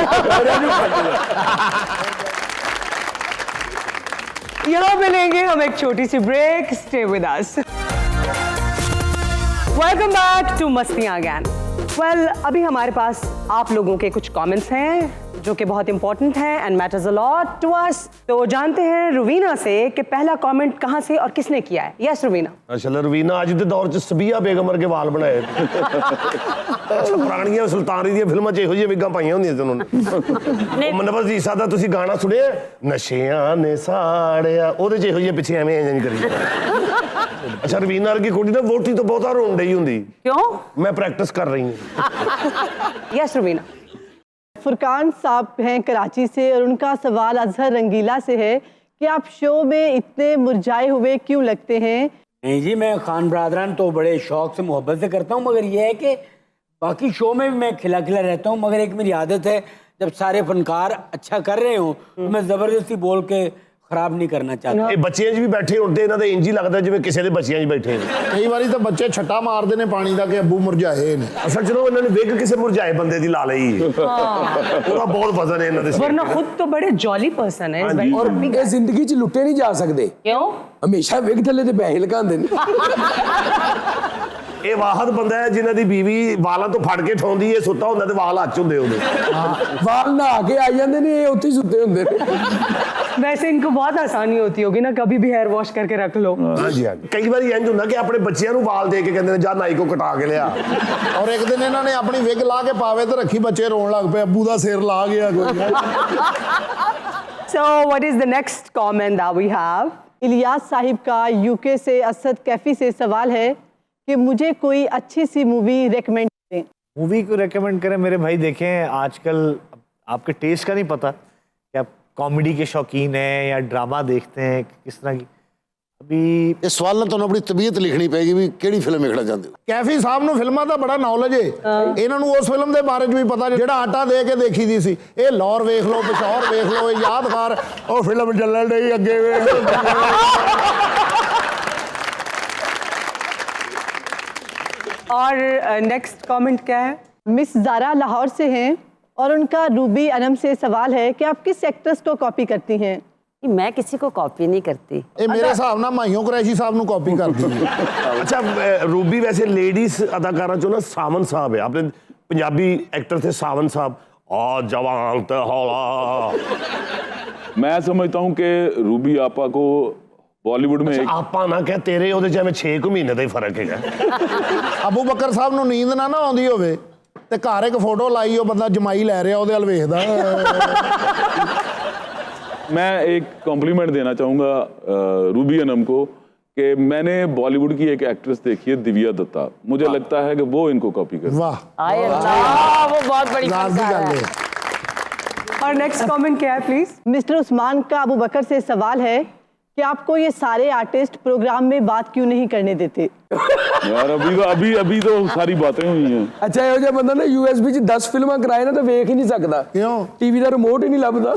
यहाँ मिलेंगे हम एक छोटी सी break. Stay with us. Welcome back to Mastiyan again. Well, अभी हमारे पास आप लोगों के कुछ कमेंट्स हैं जो कि बहुत इंपॉर्टेंट हैं and matters a lot to us. तो जानते हैं रुवीना से कि पहला कमेंट कहां से और किसने किया है। यस रुवीना। अच्छा रुवीना ਅੱਜ ਦੇ ਦੌਰ 'ਚ ਸਬੀਆ ਬੇਗਮ ਵਰਗੇ ਵਾਲ ਬਣਾਏ। ਅੱਛਾ ਪੁਰਾਣੀਆਂ ਸੁਲਤਾਨ ਦੀਆਂ ਫਿਲਮਾਂ 'ਚ ਇਹੋ ਜਿਹੀਆਂ ਵਿਗਾਂ ਪਾਈਆਂ ਹੁੰਦੀਆਂ ਸੀ ਉਹਨਾਂ ਨੇ। ਮਨਵਰ ਜੀ ਸਾਦਾ ਤੁਸੀਂ ਗਾਣਾ ਸੁਣਿਆ ਨਸ਼ਿਆਂ ਨੇ ਸਾੜਿਆ, ਉਹਦੇ 'ਚ ਇਹੋ ਜਿਹੀਆਂ ਪਿੱਛੇ ਐਵੇਂ ਇੰਜ ਕਰੀ। ਅੱਛਾ ਰਵੀਨਾ ਵਰਗੀ ਕੁੜੀ ਨਾ ਵੋਟੀ ਤੋਂ ਬਹੁਤਾ ਰੋਣ ਡਈ ਹੁੰਦੀ। क्यों? मैं प्रैक्टिस कर रही हूँ। यस रुवीना। फुरकान साहब हैं कराची से और उनका सवाल अजहर रंगीला से है कि आप शो में इतने मुरझाए हुए क्यों लगते हैं? नहीं जी, मैं खान बरादरान तो बड़े शौक से मोहब्बत से करता हूँ, मगर यह है कि बाकी शो में भी मैं खिला खिला रहता हूँ, मगर एक मेरी आदत है जब सारे फनकार अच्छा कर रहे हो तो मैं ज़बरदस्ती बोल के खराब नहीं करना चाहता। ਇਹ ਬੱਚਿਆਂ 'ਚ ਵੀ ਬੈਠੇ ਹੁੰਦੇ, ਇਹਨਾਂ ਦਾ ਇੰਜ ਹੀ ਲੱਗਦਾ ਜਿਵੇਂ ਕਿਸੇ ਦੇ ਬੱਚਿਆਂ 'ਚ ਬੈਠੇ ਨੇ। ਕਈ ਵਾਰੀ ਤਾਂ ਬੱਚੇ ਛੱਟਾ ਮਾਰਦੇ ਨੇ ਪਾਣੀ ਦਾ ਕਿ ਅੱਬੂ ਮੁਰਝਾਏ ਨੇ। ਅਸਲ 'ਚ ਇਹਨਾਂ ਨੇ ਵਿਗ ਕਿਸੇ ਮੁਰਝਾਏ ਬੰਦੇ ਦੀ ਲਾ ਲਈ। ਉਹਦਾ ਬਹੁਤ ਵਜ਼ਨ ਹੈ ਇਹਨਾਂ ਦੇ ਸਿਰ ਤੇ। वरना खुद तो बड़े जॉली पर्सन है। और ये जिंदगी च लुटे नहीं जा सकते। क्यों? हमेशा विग थले ते पैसे लगांदे ने। ਇਹ ਵਾਹਦ ਬੰਦਾ ਹੈ ਜਿਨ੍ਹਾਂ ਦੀ ਬੀਵੀ ਵਾਲਾਂ ਤੋਂ ਫੜ ਕੇ ਠਾਉਂਦੀ ਏ, ਸੁੱਤਾ ਹੁੰਦਾ ਤੇ ਵਾਲ ਹੱਥ ਹੁੰਦੇ ਉਹਦੇ। वाल नहा के आ जांदे ने, ये उत्थे ही सुत्ते हुंदे ने। वैसे इनको बहुत आसानी होती होगी ना, कभी भी हेयर वॉश करके रख लो। ਹਾਂਜੀ ਹਾਂਜੀ। ਕਈ ਵਾਰੀ ਇੰਜ ਹੁੰਦਾ ਕਿ ਆਪਣੇ ਬੱਚਿਆਂ ਨੂੰ ਵਾਲ ਦੇ ਕੇ ਕਹਿੰਦੇ ਨੇ ਜਾ ਨਾਈ ਕੋ ਕਟਾ ਕੇ ਲਿਆ। ਔਰ ਇੱਕ ਦਿਨ ਇਹਨਾਂ ਨੇ ਆਪਣੀ ਵਿਗ ਲਾ ਕੇ ਪਾਵੇ ਤੇ ਰੱਖੀ, ਬੱਚੇ ਰੋਣ ਲੱਗ ਪਏ, ਅੱਬੂ ਦਾ ਸਿਰ ਲਾ ਗਿਆ ਕੋਈ। So what is the next comment that we have? Ilyas Sahib का यूके से असद कैफी से सवाल है कि मुझे कोई अच्छी सी मूवी रेकमेंड करें। मूवी को रेकमेंड करें मेरे भाई। देखें आजकल आपके टेस्ट का नहीं पता कि आप कॉमेडी के शौकीन हैं या ड्रामा देखते हैं, किस तरह की। अभी इस सवाल ने ਤੁਹਾਨੂੰ ਆਪਣੀ ਤਬੀਅਤ ਲਿਖਣੀ ਪੈਗੀ ਵੀ ਕਿਹੜੀ ਫਿਲਮ ਵੇਖਣਾ ਚਾਹੁੰਦੇ ਹੋ। ਕੈਫੀ ਸਾਹਿਬ ਨੂੰ ਫਿਲਮਾਂ ਦਾ ਬੜਾ ਨੌਲੇਜ ਹੈ, ਇਹਨਾਂ ਨੂੰ ਉਸ ਫਿਲਮ ਦੇ ਬਾਰੇ 'ਚ ਵੀ ਪਤਾ ਜਿਹੜਾ ਆਟਾ ਦੇ ਕੇ ਦੇਖੀ ਦੀ ਸੀ। ਇਹ ਲਾਹੌਰ ਵੇਖ ਲਓ, ਪਿਸ਼ੌਰ ਵੇਖ ਲਓ, ਇਹ ਯਾਦਗਾਰ ਉਹ ਫਿਲਮ ਚੱਲਣ ਡਈ ਅੱਗੇ ਵੇਖ। और नेक्स्ट कमेंट क्या है? मिस ज़ारा लाहौर से हैं और उनका रूबी अनम से सवाल है कि आप किस एक्ट्रेस को कॉपी करती हैं? मैं किसी को कॉपी नहीं करती। ਇਹ ਮੇਰੇ ਹਿਸਾਬ ਨਾਲ ਮਾਹੀਓ ਕੁਰੈਸ਼ੀ ਸਾਹਿਬ ਨੂੰ ਕਾਪੀ ਕਰਦੀ ਹੈ। ਅੱਛਾ ਰੂਬੀ ਵੈਸੇ ਲੇਡੀਜ਼ ਅਦਾਕਾਰਾਂ 'ਚੋਂ ਨਾ ਸਾਵਨ ਸਾਹਿਬ ਹੈ, ਆਪਣੇ ਪੰਜਾਬੀ ਐਕਟਰ थे सावन साहब। आ जवान ते हौला। मैं समझता हूँ कि रूबी आपा को बॉलीवुड में एक ਆਪਾਂ ਨਾ ਕਹਿ, ਤੇਰੇ ਉਹਦੇ 'ਚ ਐਵੇਂ 6 ਮਹੀਨੇ ਦਾ ਹੀ ਫਰਕ ਹੈਗਾ। ਅਬੂ ਬਕਰ ਸਾਹਿਬ ਨੂੰ ਨੀਂਦ ਨਾ ਆਉਂਦੀ ਹੋਵੇ ਤੇ ਘਰ ਇੱਕ ਫੋਟੋ ਲਾਈ, ਉਹ ਬੰਦਾ ਜਮਾਈ ਲੈ ਰਿਹਾ ਉਹਦੇ ਵੱਲ ਵੇਖਦਾ। मैं एक कॉम्प्लीमेंट देना चाहूँगा रूबी अनम को कि मैंने बॉलीवुड की एक एक्ट्रेस देखी है दिव्या दत्ता। मुझे लगता है कि वो इनको कॉपी कर। वाह, वो बहुत बड़ी फनकार है। और नेक्स्ट कमेंट क्या है प्लीज? मिस्टर उस्मान का अबू बकर से सवाल है कि आपको ये सारे आर्टिस्ट प्रोग्राम में बात क्यों नहीं करने देते? यार अभी तो सारी बातें हुई हैं। अच्छा ਇਹੋ ਜਿਹਾ ਬੰਦਾ ਨਾ USB 'ਚ 10 ਫਿਲਮਾਂ ਕਰਾਏ ਨਾ ਤਾਂ ਵੇਖ ਹੀ ਨਹੀਂ ਸਕਦਾ। ਕਿਉਂ? ਟੀਵੀ ਦਾ ਰਿਮੋਟ ਹੀ ਨਹੀਂ ਲੱਭਦਾ।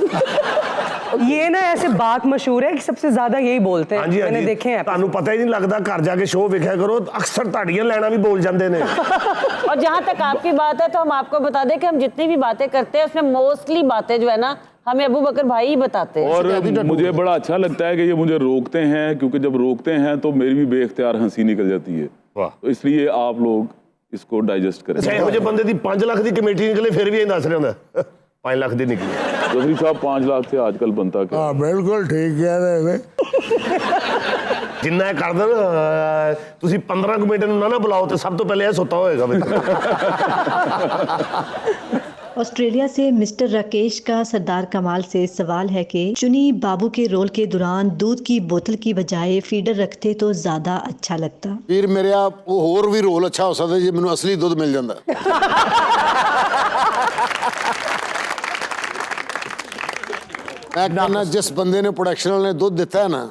ये ना ऐसे बात मशहूर है कि सबसे ज्यादा यही बोलते हैं। ਹਾਂਜੀ मैंने ਹਾਂਜੀ। देखे हैं। ਤੁਹਾਨੂੰ ਪਤਾ ਹੀ ਨਹੀਂ ਲੱਗਦਾ, ਘਰ ਜਾ ਕੇ ਸ਼ੋਅ ਵੇਖਿਆ ਕਰੋ, ਅਕਸਰ ਤੁਹਾਡੀਆਂ ਲੈਣਾ ਵੀ ਬੋਲ ਜਾਂਦੇ ਨੇ। और जहाँ तक आपकी बात है तो हम आपको बता दें कि हम जितनी भी बातें करते हैं उसमें मोस्टली बातें जो है ना हमें अबू बकर भाई ही बताते हैं। और मुझे बड़ा अच्छा लगता है कि ये मुझे रोकते हैं, क्योंकि जब रोकते हैं तो मेरी भी बेख्तियार हंसी निकल जाती है। तो इसलिए आप लोग इसको डाइजेस्ट करें। ਇਹੋ ਜਿਹੇ ਬੰਦੇ ਦੀ 5 ਲੱਖ ਦੀ ਕਮੇਟੀ ਨਿਕਲੇ ਫਿਰ ਵੀ ਇਹ ਦੱਸ ਰਿਹਾ ਹੁੰਦਾ 5 ਲੱਖ ਦੀ ਨਿਕਲੀ। जफरी साहब 5 लाख से आजकल बनता क्या? ਹਾਂ ਬਿਲਕੁਲ ਠੀਕ ਕਹਿ ਰਹੇ ਨੇ। ਜਿੰਨਾ ਇਹ ਕਰ ਦੇਣ, ਤੁਸੀਂ 15 ਕੁ ਮਿੰਟ ਨੂੰ ਨਾ ਬੁਲਾਓ ਤੇ ਸਭ ਤੋਂ ਪਹਿਲੇ ਇਹ ਸੁੱਤਾ ਹੋਏਗਾ। ऑस्ट्रेलिया से मिस्टर राकेश का सरदार कमाल से सवाल है कि चुनी बाबू के रोल के दौरान दूध की बोतल की बजाय फीडर रखते तो ज्यादा अच्छा लगता। ਵੀਰ ਮੇਰਾ ਉਹ ਹੋਰ ਵੀ ਰੋਲ ਅੱਛਾ ਹੋ ਸਕਦਾ ਜੇ ਮੈਨੂੰ ਅਸਲੀ ਦੁੱਧ ਮਿਲ ਜਾਂਦਾ। ਮੈਂ ਕਹਿੰਦਾ ਜਿਸ ਬੰਦੇ ਨੇ ਪ੍ਰੋਡਕਸ਼ਨ ਵਾਲੇ ਨੇ ਦੁੱਧ ਦਿੱਤਾ ਹੈ ਨਾ,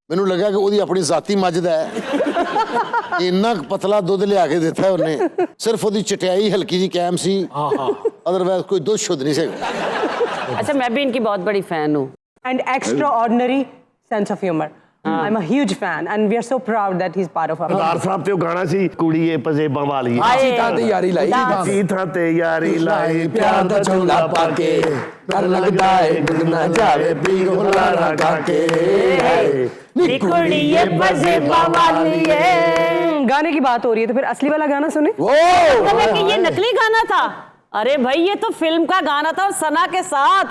ਮੈਨੂੰ ਲੱਗਾ ਕਿ ਉਹਦੀ ਆਪਣੀ ਜ਼ਾਤੀ ਮੱਝ ਦਾ ਹੈ। ਇੰਨਾ ਪਤਲਾ ਦੁੱਧ ਲਿਆ ਕੇ ਦਿੱਤਾ ਉਹਨੇ, ਸਿਰਫ ਉਹਦੀ ਚਟਿਆਈ ਹਲਕੀ ਜੀ ਕੈਮ ਸੀ, ਅਦਰਵਾਈਜ਼ ਕੋਈ ਦੁੱਧ ਸ਼ੁੱਧ ਨਹੀਂ ਸੀ। अच्छा मैं भी इनकी बहुत बड़ी फैन हूँ। And extraordinary sense of humor. I'm a huge fan and we are so proud that he's part of our ਸਰਦਾਰ ਸਾਹਿਬ ਤੇ ਉਹ ਗਾਣਾ ਸੀ ਕੁੜੀਏ ਪਜੇਬਾਂ ਵਾਲੀ। ਆਏ ਥਾਂ ਤੇ ਯਾਰੀ ਲਾਈ, ਕੀ ਥਾਂ ਤੇ ਯਾਰੀ ਲਾਈ, ਪਿਆਰ ਦਾ ਝੋਲਾ ਪਾ ਕੇ ਡਰ ਲੱਗਦਾ ਏ ਡੁੱਬ ਨਾ ਜਾਵੇ ਪੀਰ ਹੁਲਾਰਾ ਖਾ ਕੇ। ਨੀ ਕੁੜੀਏ ਪਜੇਬਾਂ ਵਾਲੀ ਏ गाने की बात हो रही है तो फिर असली वाला गाना सुने। मतलब है कि ये नकली गाना था? अरे भाई ये तो फिल्म का गाना था और सना के साथ।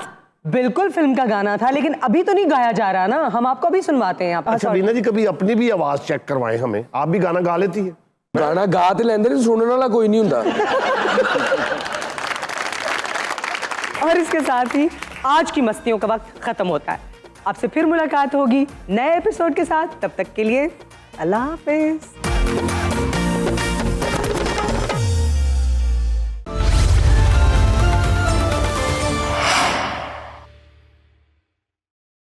बिल्कुल फिल्म का गाना था, लेकिन अभी तो नहीं गाया जा रहा ना, हम आपको अभी सुनवाते हैं। अच्छा बीना जी, कभी अपनी भी आवाज चेक करवाएं हमें, आप भी गाना गा लेती है। गाना गा तो लेंदे, सुनने वाला कोई नहीं हुंदा। और इसके साथ ही आज की मस्तियों का वक्त खत्म होता है। आपसे फिर मुलाकात होगी नए एपिसोड के साथ, तब तक के लिए अल्लाह हाफिज।